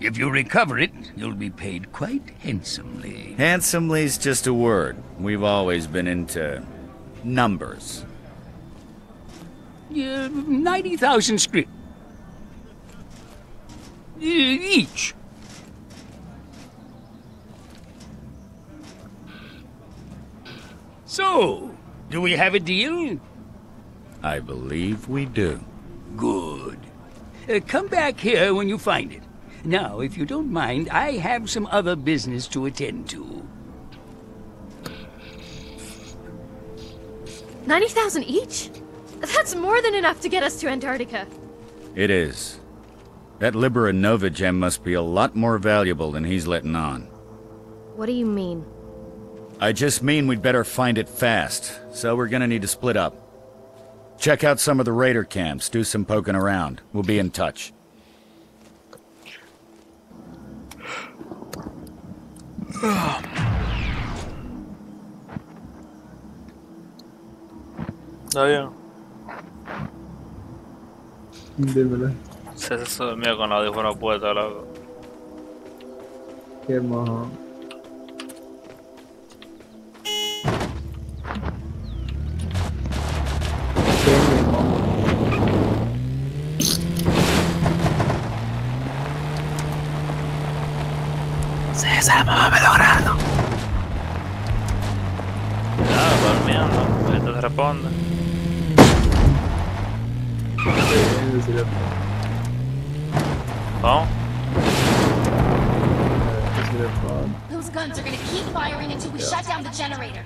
If you recover it, you'll be paid quite handsomely. Handsomely's just a word. We've always been into numbers. 90,000 script. Each. So, do we have a deal? I believe we do. Good. Come back here when you find it. Now, if you don't mind, I have some other business to attend to. 90,000 each? That's more than enough to get us to Antarctica. It is. That Libera Nova gem must be a lot more valuable than he's letting on. What do you mean? I just mean we'd better find it fast, so we're gonna need to split up. Check out some of the raider camps, do some poking around. We'll be in touch. ¿Está bien? Dímelo. Se durmió con los audífonos puestos, loco. Qué mojo. César, me logrando. Cuidado, durmiendo, porque esto se responde. ¿Cómo? Those guns are gonna keep firing until we shut down the generator.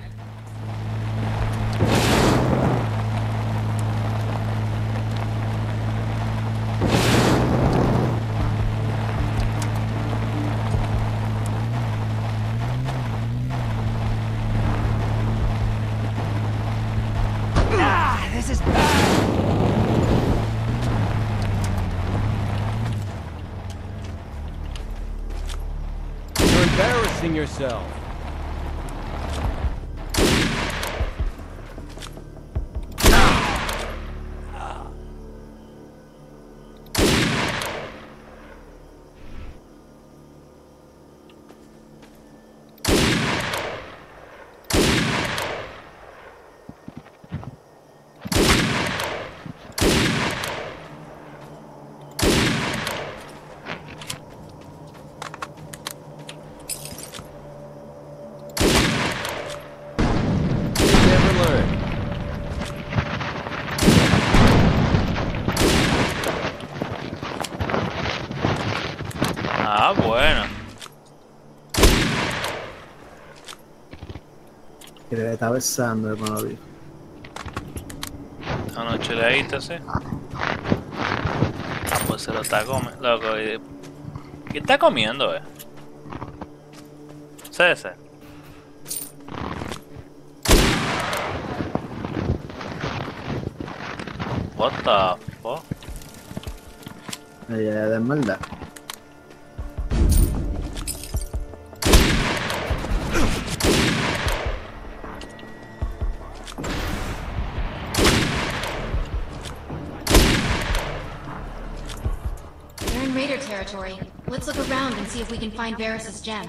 This is bad. You're embarrassing yourself. Ah, bueno. Que le está besando, hermano. No, no, chuleadito, sí. Ah, pues se lo está comiendo, loco. Y ¿Qué está comiendo, CS. What the fuck? Ella de maldad. We're in Raider territory. Let's look around and see if we can find Varys' gem.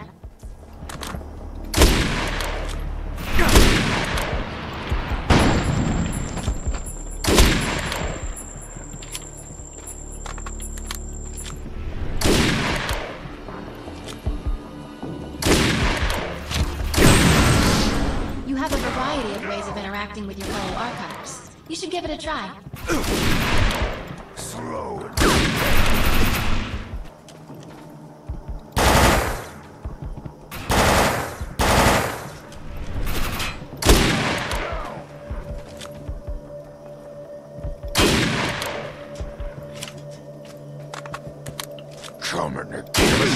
You have a variety of ways of interacting with your fellow archives. You should give it a try. Slow it. Coming to kill you.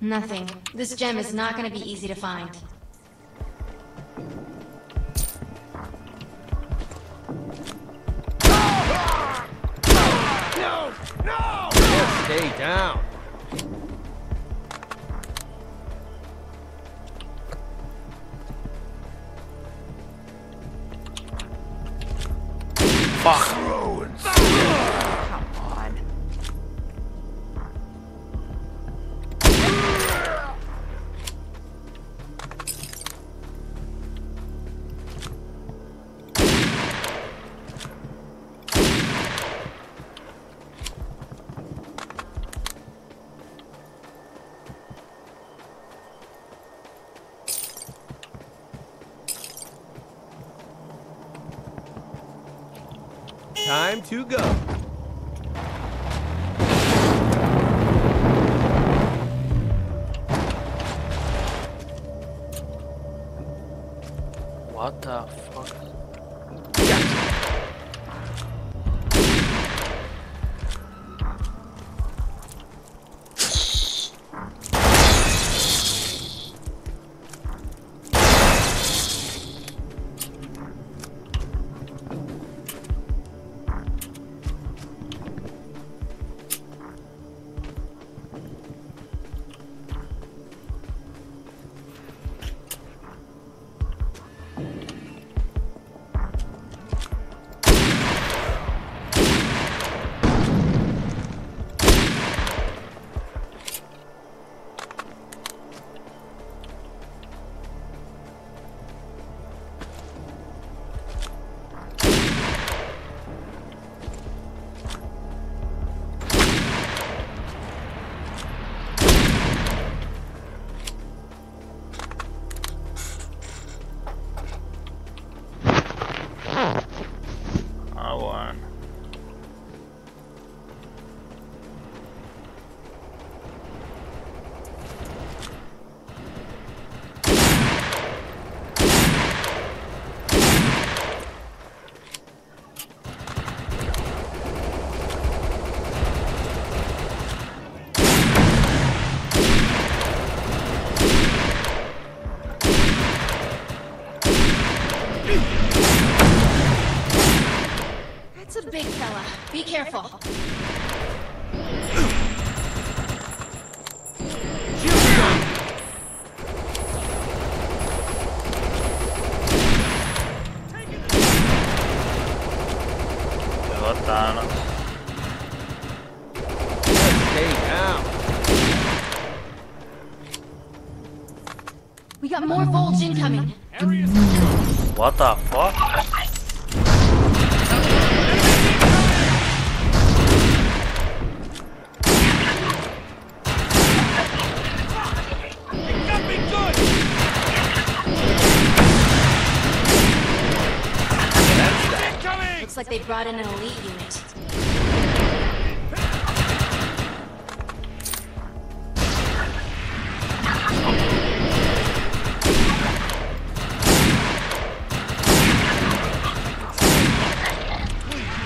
Nothing. This gem is not going to be easy to find. No! No! Just stay down. Fuck. Slow and Come on. Time to go. What the fuck? That's a big fella. Be careful. Stay down. We got more volts incoming. What the fuck? like they brought in an elite unit.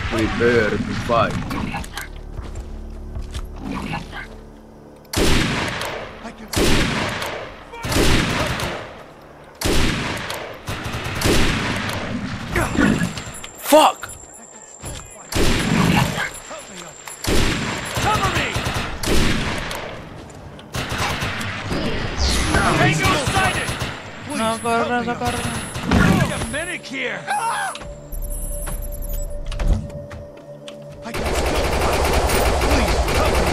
Prepare to fight. Fuck! Cover me! Tango sighted! No corre, no corre. Like a medic here! I can still fight. Please, help me.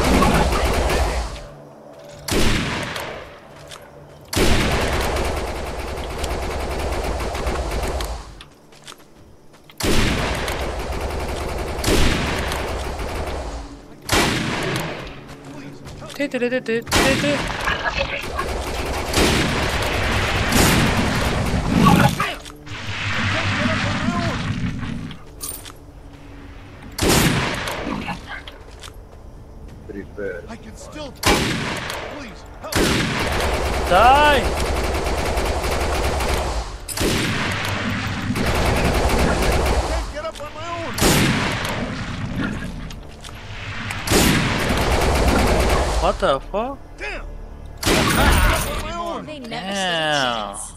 Prepare. I can still please help me. Die! Can't get up on my own. What the fuck? Damn! They never Damn. stood a chance.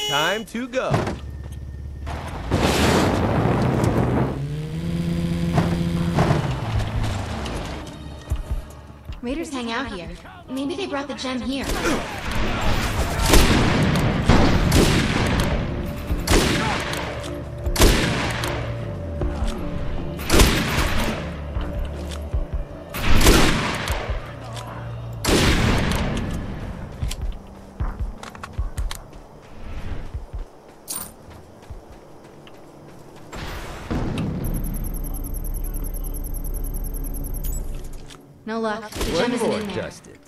Time to go. Raiders hang out here. Maybe they brought the gem here. No luck. The gem One isn't more, in there. Justin.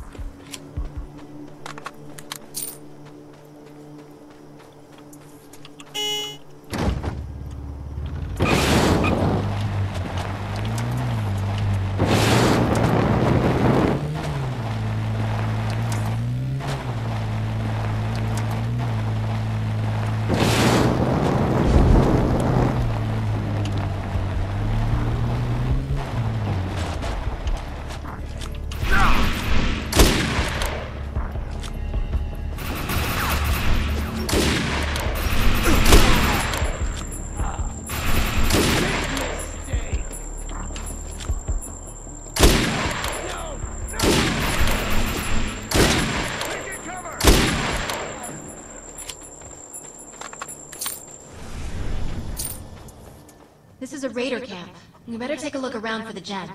This is a raider camp. We better take a look around for the gem.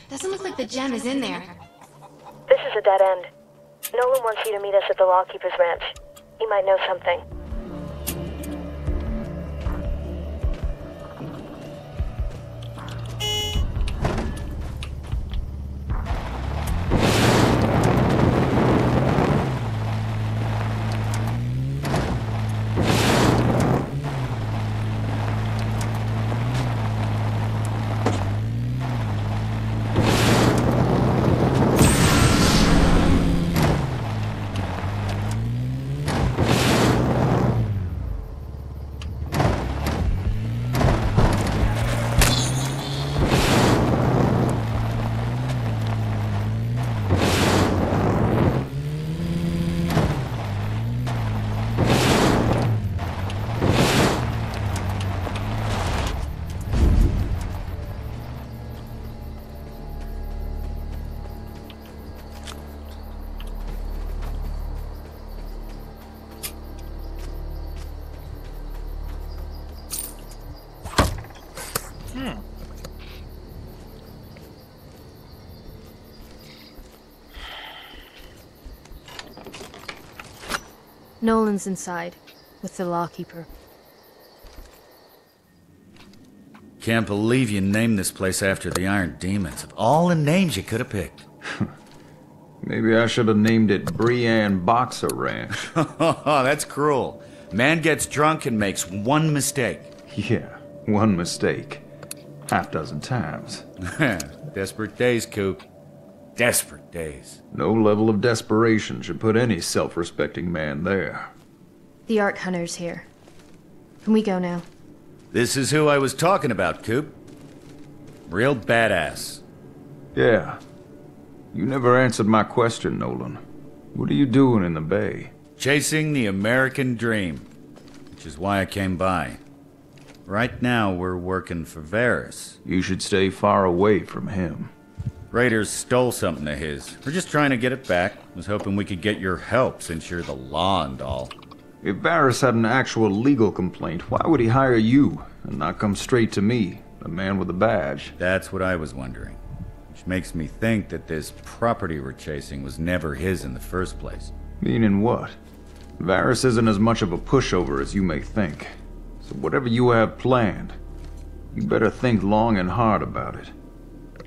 Doesn't look like the gem is in there. This is a dead end. Nolan wants you to meet us at the Lawkeeper's Ranch. He might know something. Nolan's inside, with the lawkeeper. Can't believe you named this place after the Iron Demons. Of all the names you could have picked. Maybe I should have named it Brienne Boxer Ranch. That's cruel. Man gets drunk and makes one mistake. Yeah, one mistake. Half dozen times. Desperate days, Coop. Desperate days. No level of desperation should put any self-respecting man there. The Ark Hunter's here. Can we go now? This is who I was talking about, Coop. Real badass. Yeah. You never answered my question, Nolan. What are you doing in the Bay? Chasing the American dream. Which is why I came by. Right now, we're working for Varys. You should stay far away from him. Raiders stole something of his. We're just trying to get it back. Was hoping we could get your help since you're the law and all. If Varys had an actual legal complaint, why would he hire you and not come straight to me, the man with a badge? That's what I was wondering. Which makes me think that this property we're chasing was never his in the first place. Meaning what? Varys isn't as much of a pushover as you may think. So whatever you have planned, you better think long and hard about it.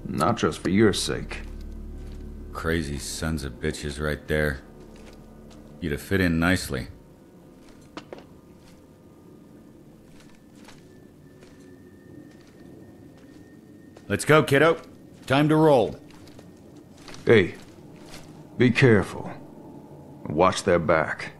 Not just for your sake. Crazy sons of bitches right there. You'd have fit in nicely. Let's go, kiddo. Time to roll. Hey, be careful. Watch their back.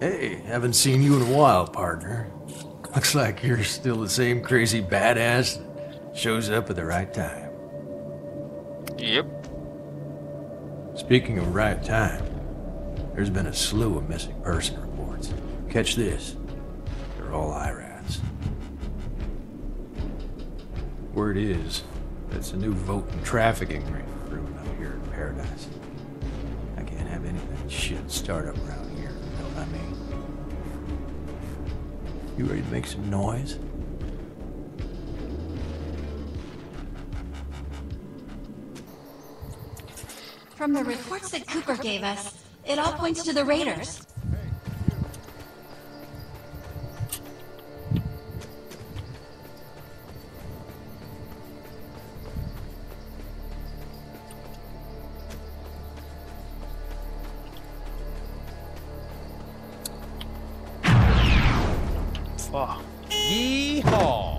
Hey, haven't seen you in a while, partner. Looks like you're still the same crazy badass that shows up at the right time. Yep. Speaking of right time, there's been a slew of missing person reports. Catch this. They're all IRADs. Word is, that's a new vote and trafficking ring brewing up here in Paradise. I can't have any of that shit start up around here, you know what I mean? You ready to make some noise? From the reports that Cooper gave us, it all points to the Raiders. Fuck. Yeehaw!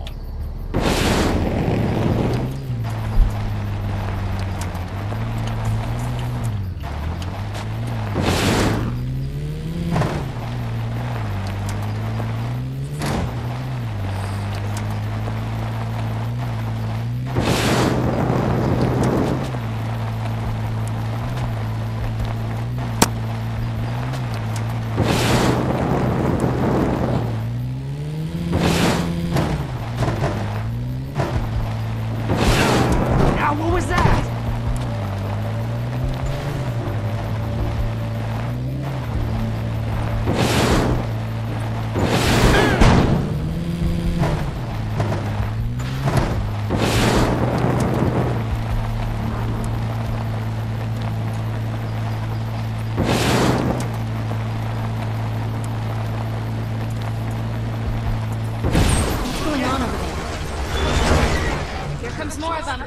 more of them.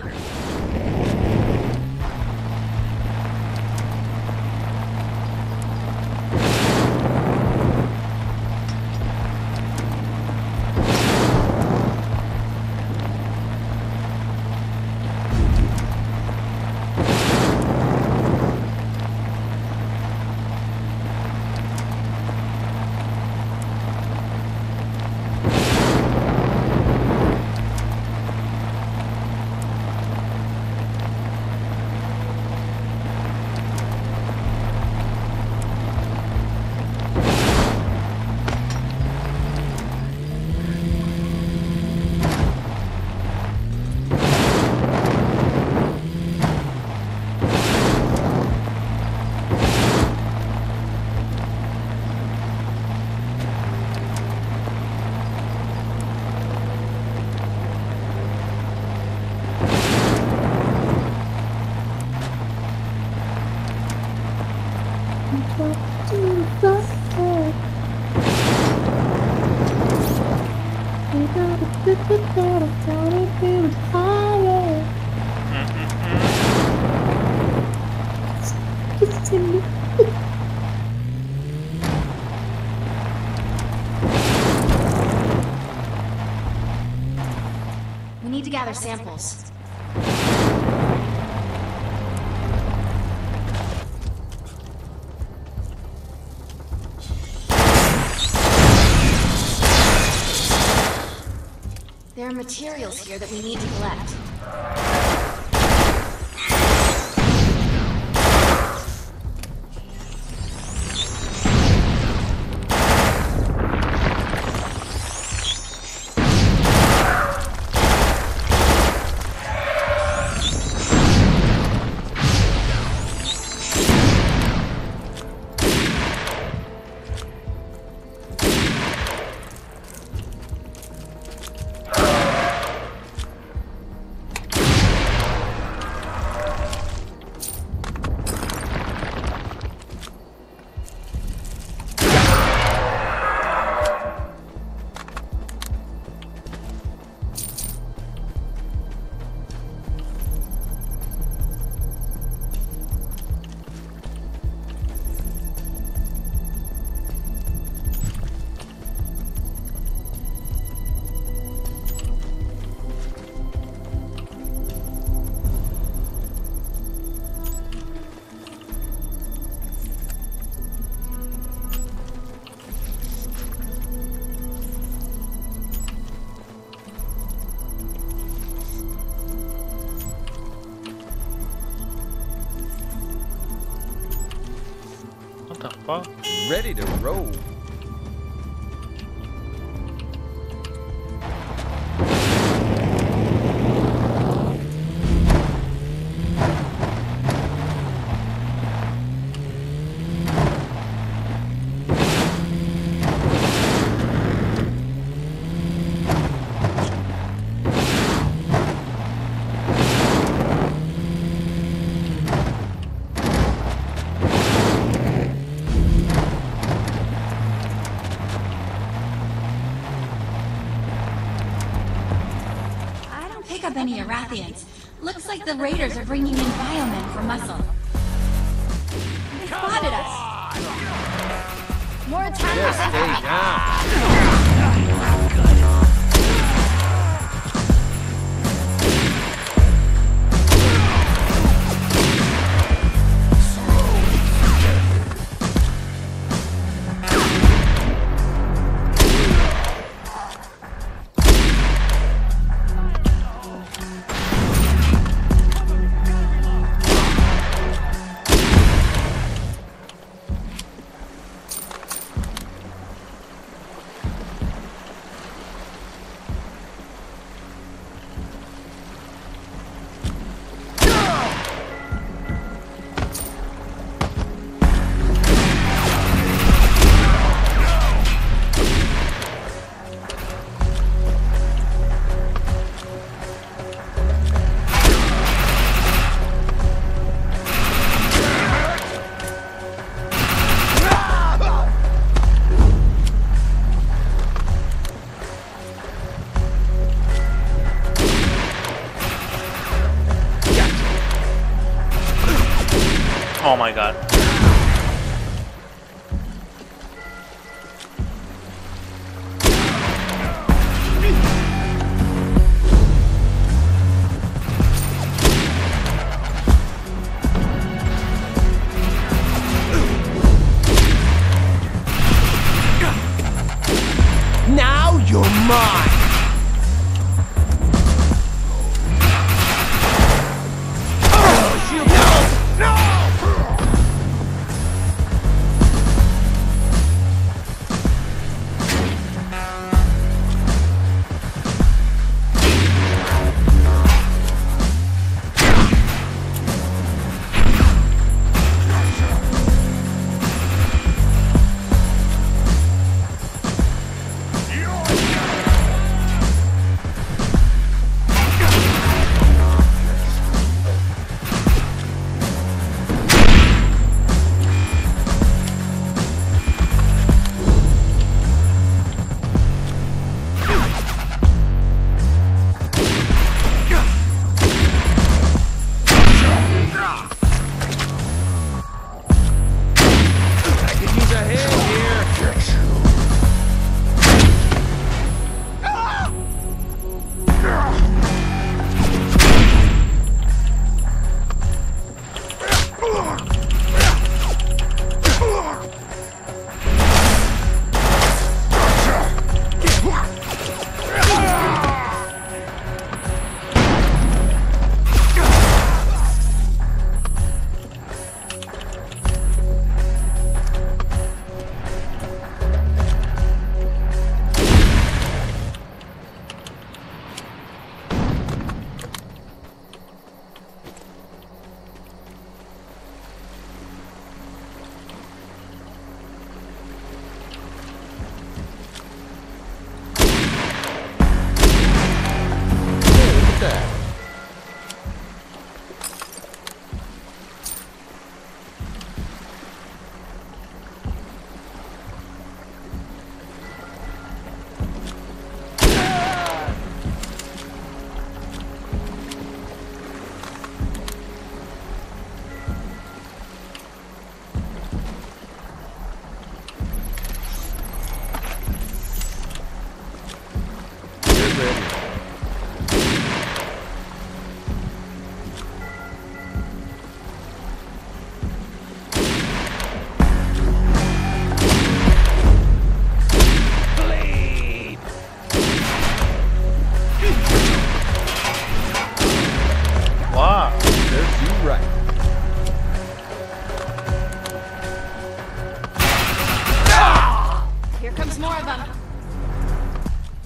We need to gather samples. There are materials here that we need to collect. Ready to roll. Up any Arathians. Looks like the raiders are bringing in biomen for muscle. They spotted us. More attack. Just stay down. my god. Now you're mine!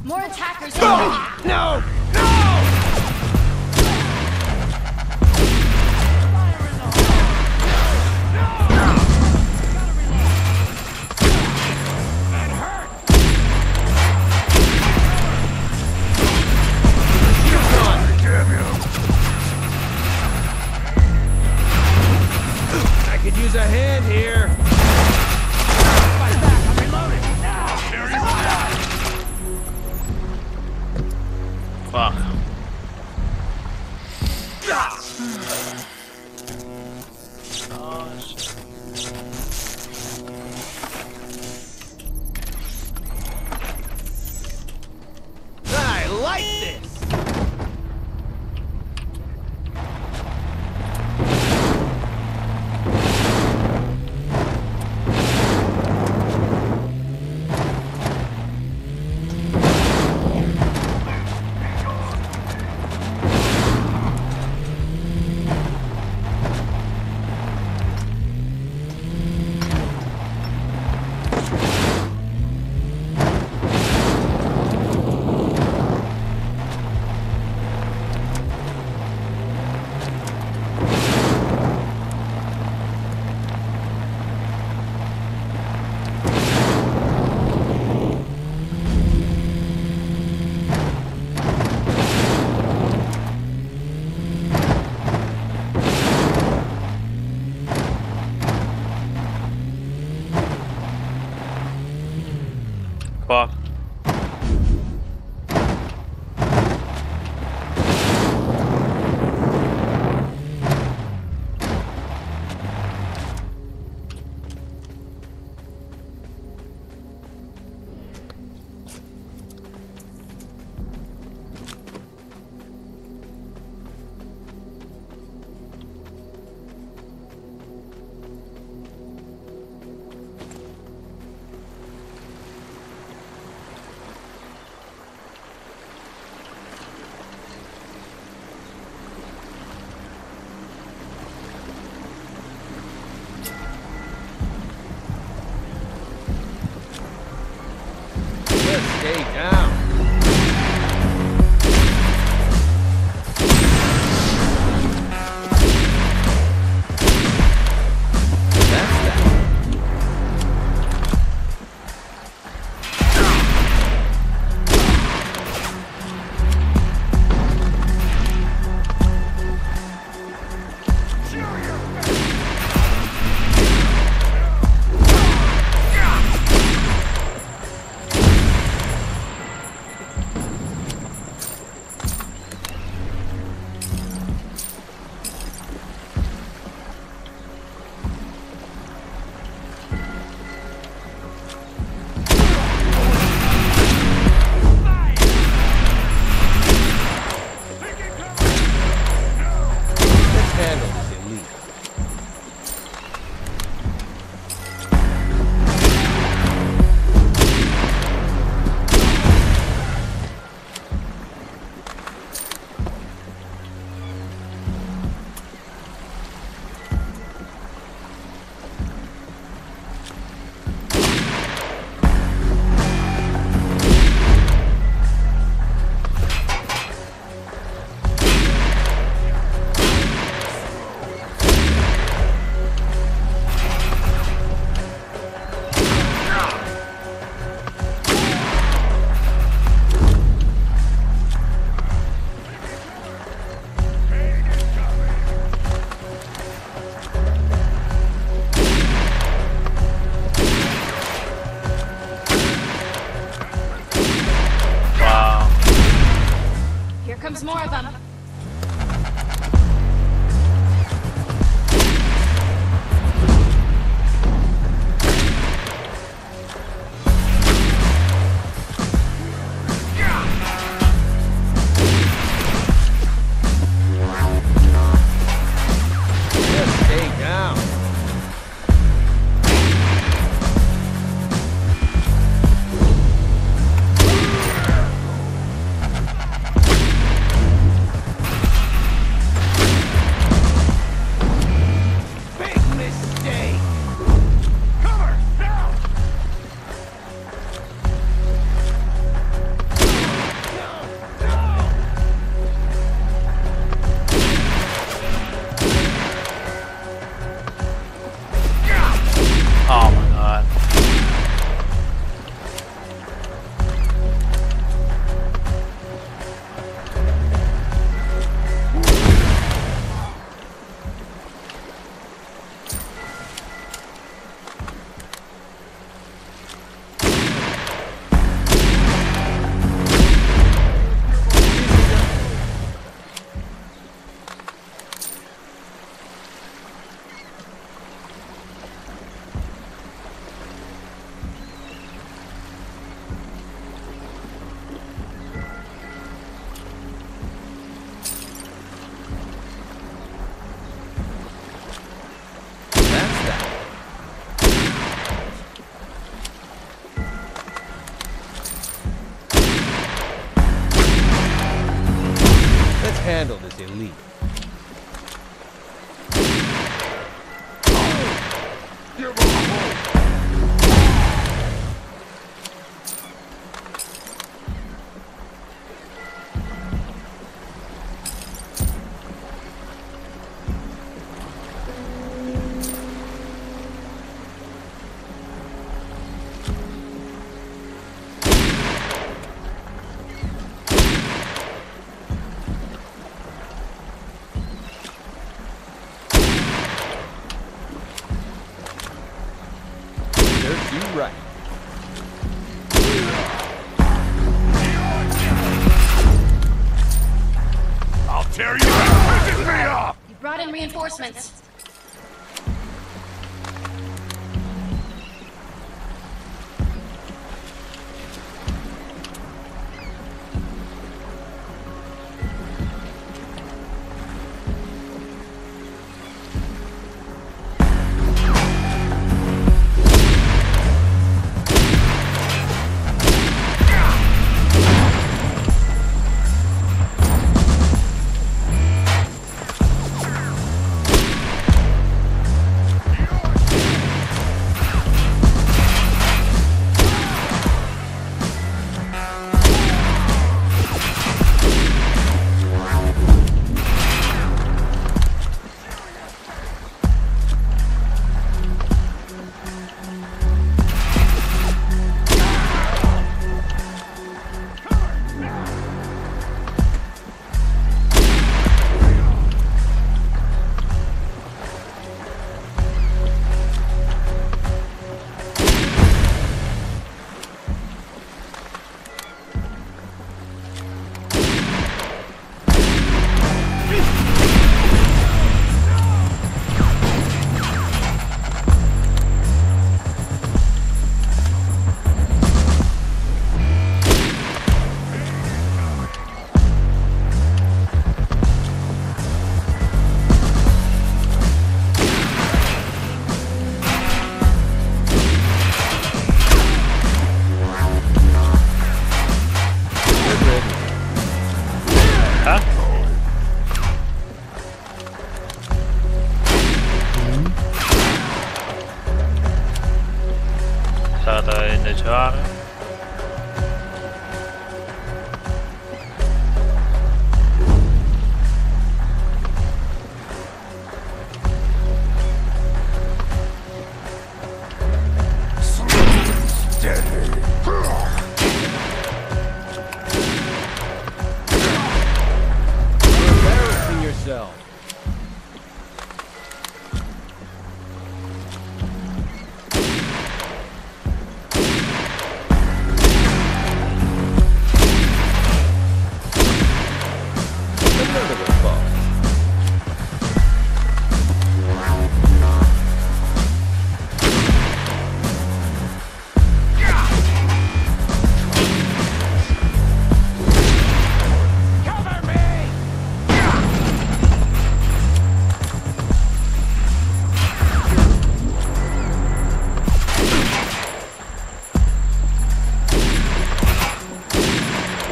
More attackers. No! I could use a hand here. Fight back, I'm reloading. Fuck. I like this. Fuck. stay down. Comes more of them. Just stay down. Oh my god. Handled as elite. Right. I'll tear you off! You brought in reinforcements. chaval. Embarrassing yourself.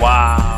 Wow.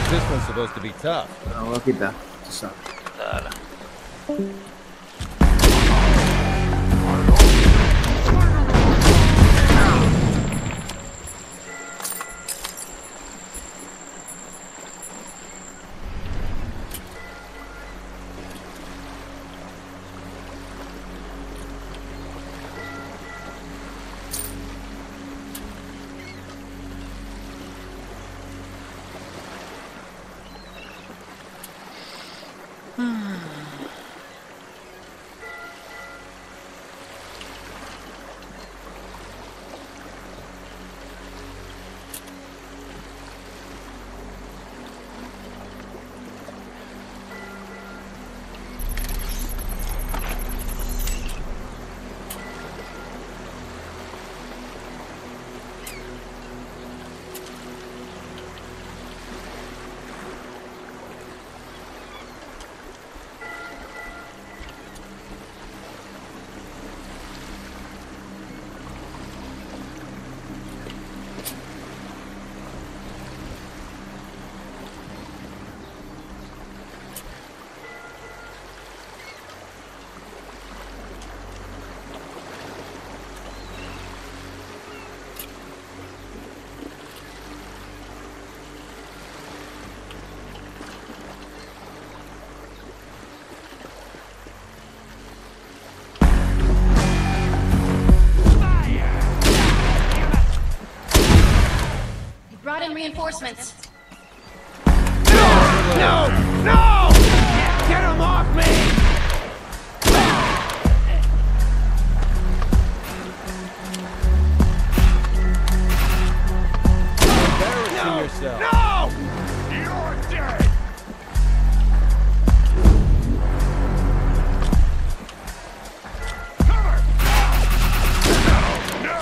This one's supposed to be tough. No, voy a quitar. Tú sabes. Dale. Brought in reinforcements. No! No! Get him off me! Embarrassing yourself. No! You're dead! Cover! No!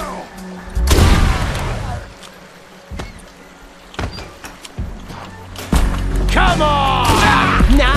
Come on! Now!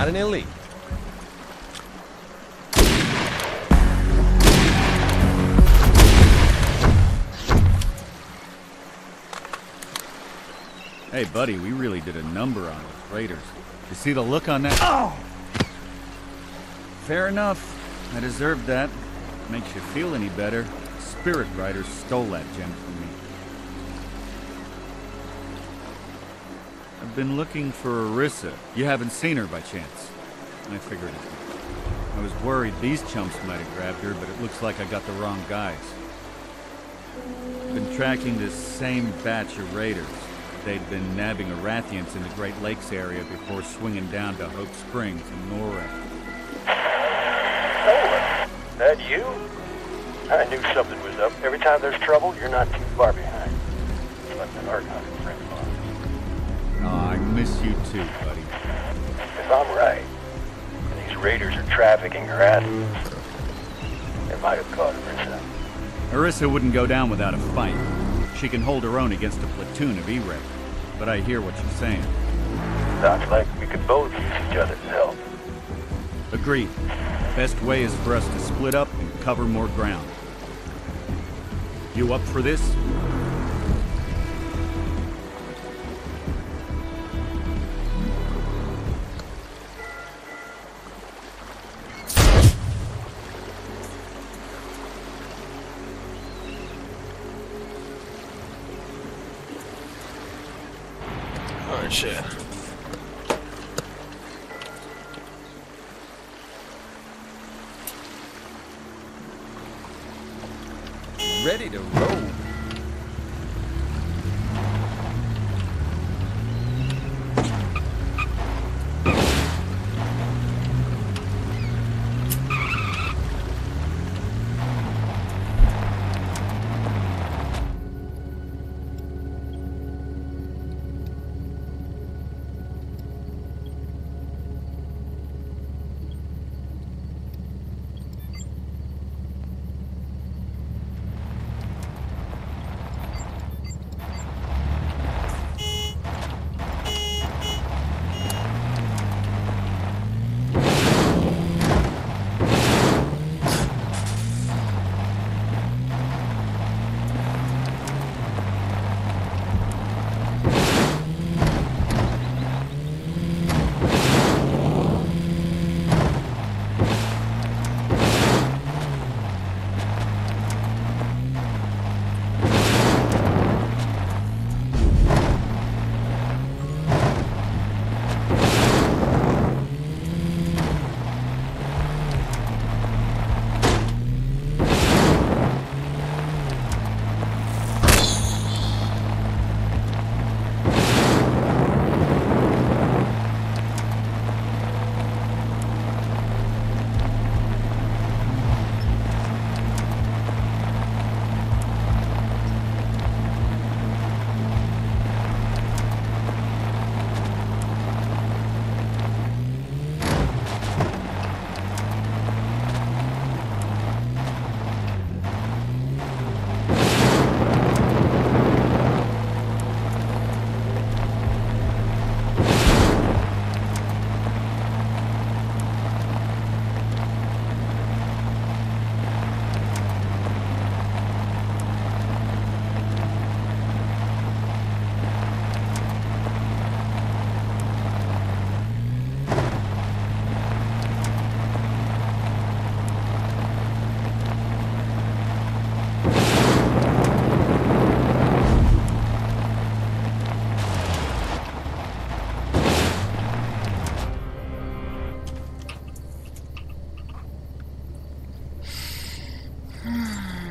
Not an elite. Hey, buddy, we really did a number on those raiders. You see the look on that? Oh! Fair enough. I deserved that. Makes you feel any better. Spirit Riders stole that gem from me. I've been looking for Arissa. You haven't seen her by chance? I figured it. I was worried these chumps might have grabbed her, but it looks like I got the wrong guys. I've been tracking this same batch of raiders. They'd been nabbing Arathians in the Great Lakes area before swinging down to Hope Springs in Norway. Nolan, that you? I knew something was up. Every time there's trouble, you're not too far behind. It's like an art hunter friend of mine. Oh, I miss you too, buddy. If I'm right, and these raiders are trafficking Arathians, they might have caught Arissa. Arissa wouldn't go down without a fight. She can hold her own against a platoon of E-Ray. But I hear what you're saying. Sounds like we could both use each other's help. Agreed. Best way is for us to split up and cover more ground. You up for this? Oh shit. Ready to roll.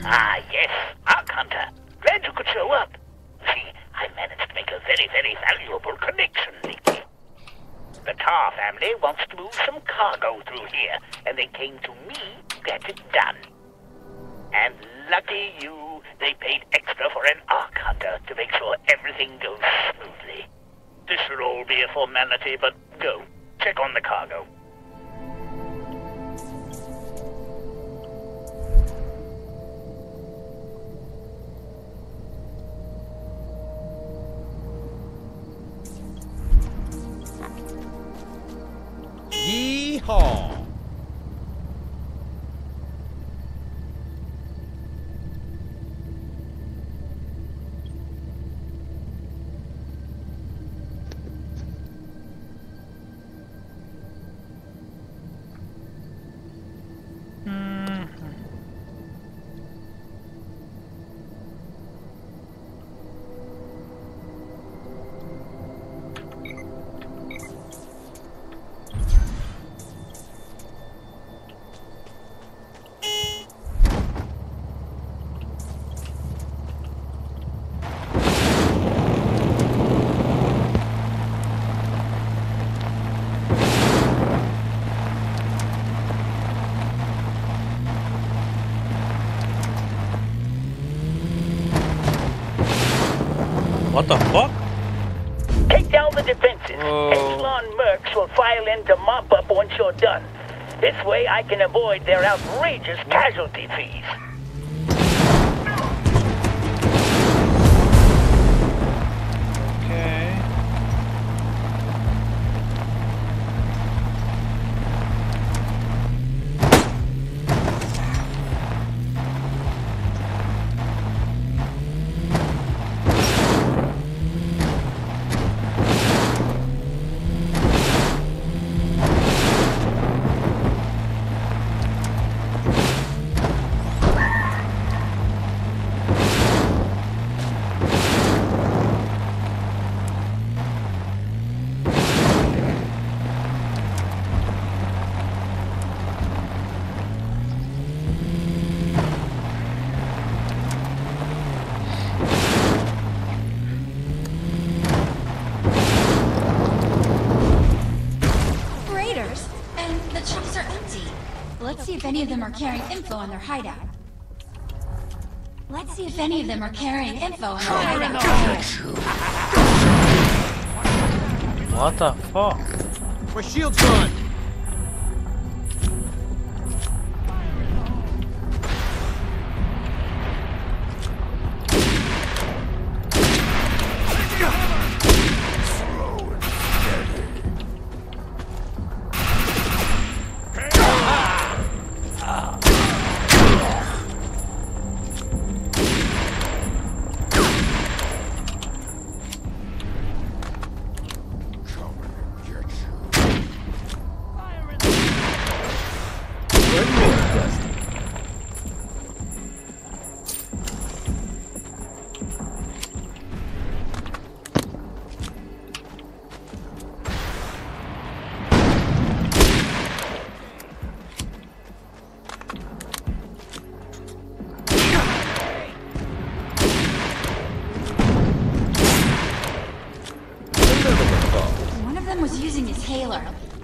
Ah, yes, Ark Hunter. Glad you could show up. See, I managed to make a very, very valuable connection lately. The Tar family wants to move some cargo through here, and they came to me to get it done. And lucky you, they paid extra for an Ark Hunter to make sure everything goes smoothly. This should all be a formality, but go, check on the cargo. call. What the fuck? Take down the defenses. Echelon mercs will file in to mop up once you're done. This way I can avoid their outrageous casualty fees. Okay. Let's see if any of them are carrying info on their hideout. Let's see if any of them are carrying info on their hideout. What the fuck? My shield's gone.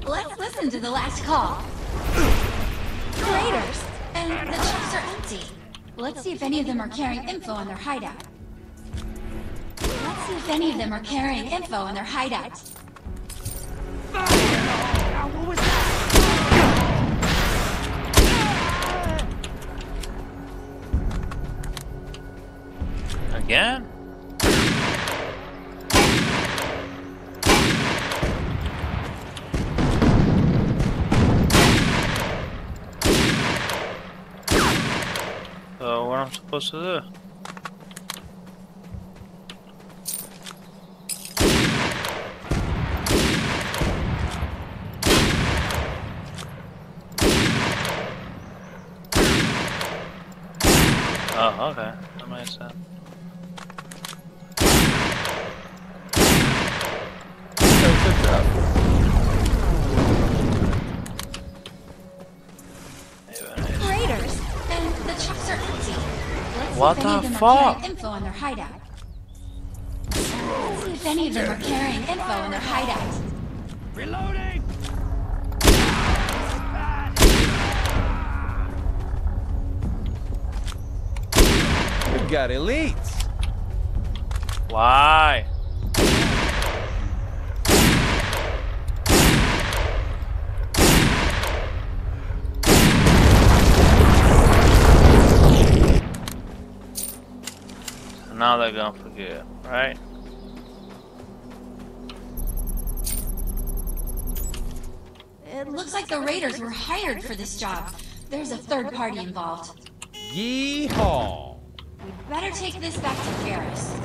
Let's listen to the last call. Raiders, and the chips are empty. Let's see if any of them are carrying info on their hideout. Let's see if any of them are carrying info on their hideout. What was that? Again? So what am I supposed to do? Oh, okay. That makes sense. Raiders, and the chips are empty. Let's What see if any of the them are fuck? carrying info on their hideout. Let's see if any of them are carrying info on their hideout. Reloading! We've got elites. Why? So now they're gonna forget, right? It Looks like the raiders were hired for this job. There's a third party involved. Yeehaw! We'd better take this back to Ferris.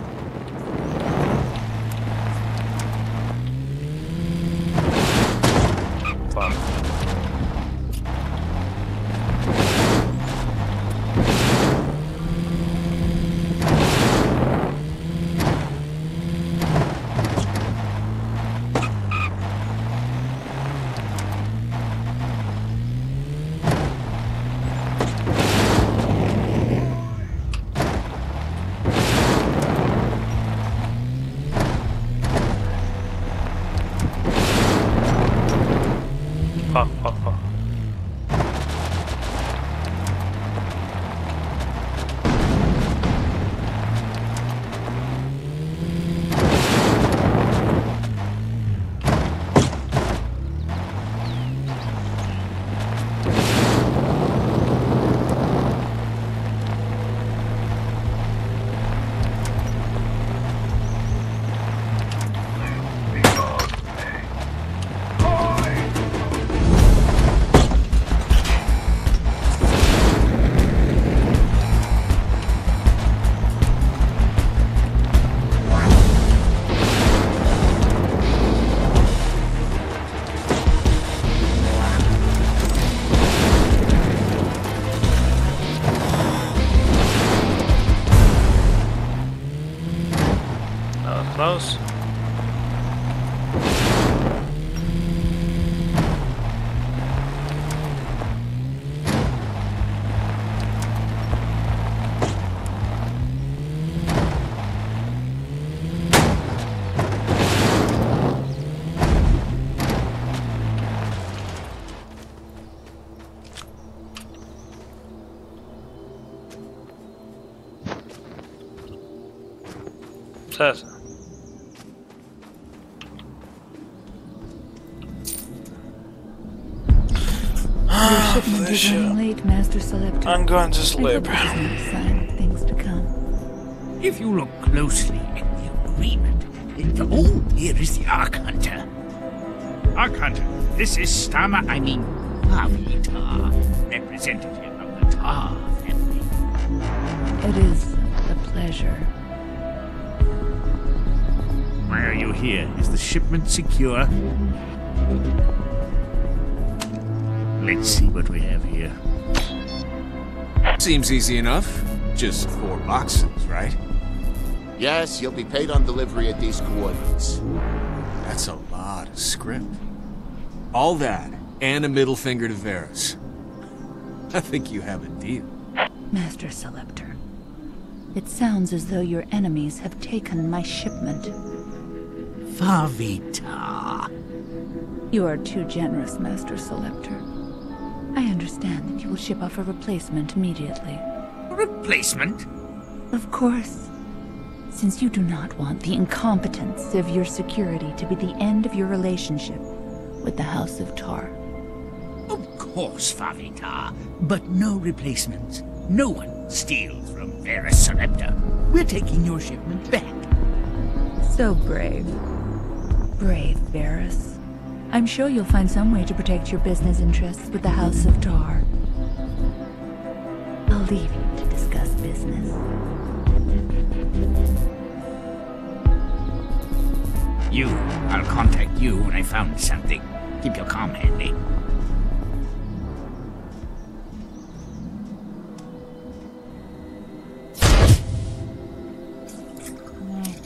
Close. Says. Your shipment is running late, Master Selector. I'm going to sleep. I hope it is not a sign of things to come. If you look closely at the agreement, oh, here is the Ark Hunter. Ark Hunter, this is Pavitar, representative of the Tar family. It is a pleasure. Why are you here? Is the shipment secure? Let's see what we have here. Seems easy enough. Just 4 boxes, right? Yes, you'll be paid on delivery at these coordinates. That's a lot of script. All that, and a middle finger to Varys. I think you have a deal. Master Selector, it sounds as though your enemies have taken my shipment. Pavitar. You are too generous, Master Selector. I understand that you will ship off a replacement immediately. Replacement? Of course. Since you do not want the incompetence of your security to be the end of your relationship with the House of Tar. Of course, Pavitar. But no replacements. No one steals from Varys Selector. We're taking your shipment back. So brave. Brave, Varys. I'm sure you'll find some way to protect your business interests with the House of Tar. I'll leave you to discuss business. I'll contact you when I found something. Keep your comm handy.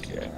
Okay.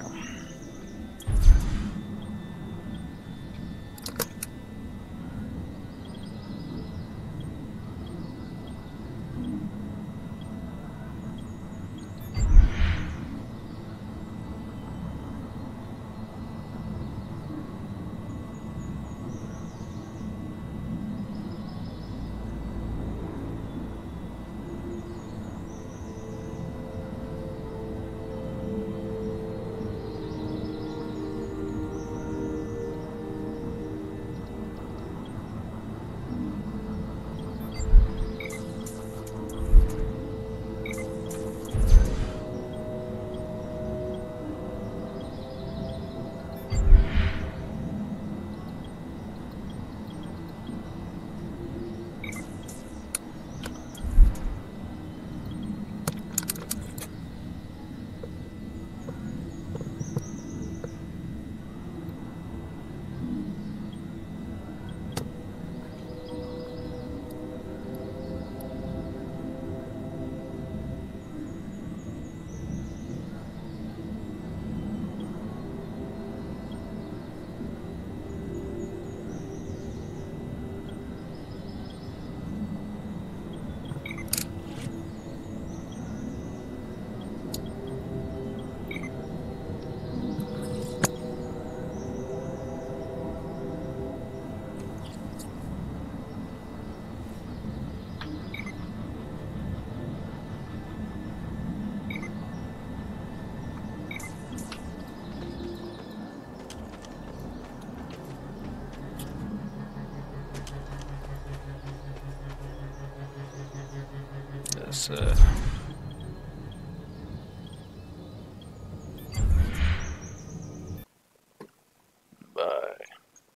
ser.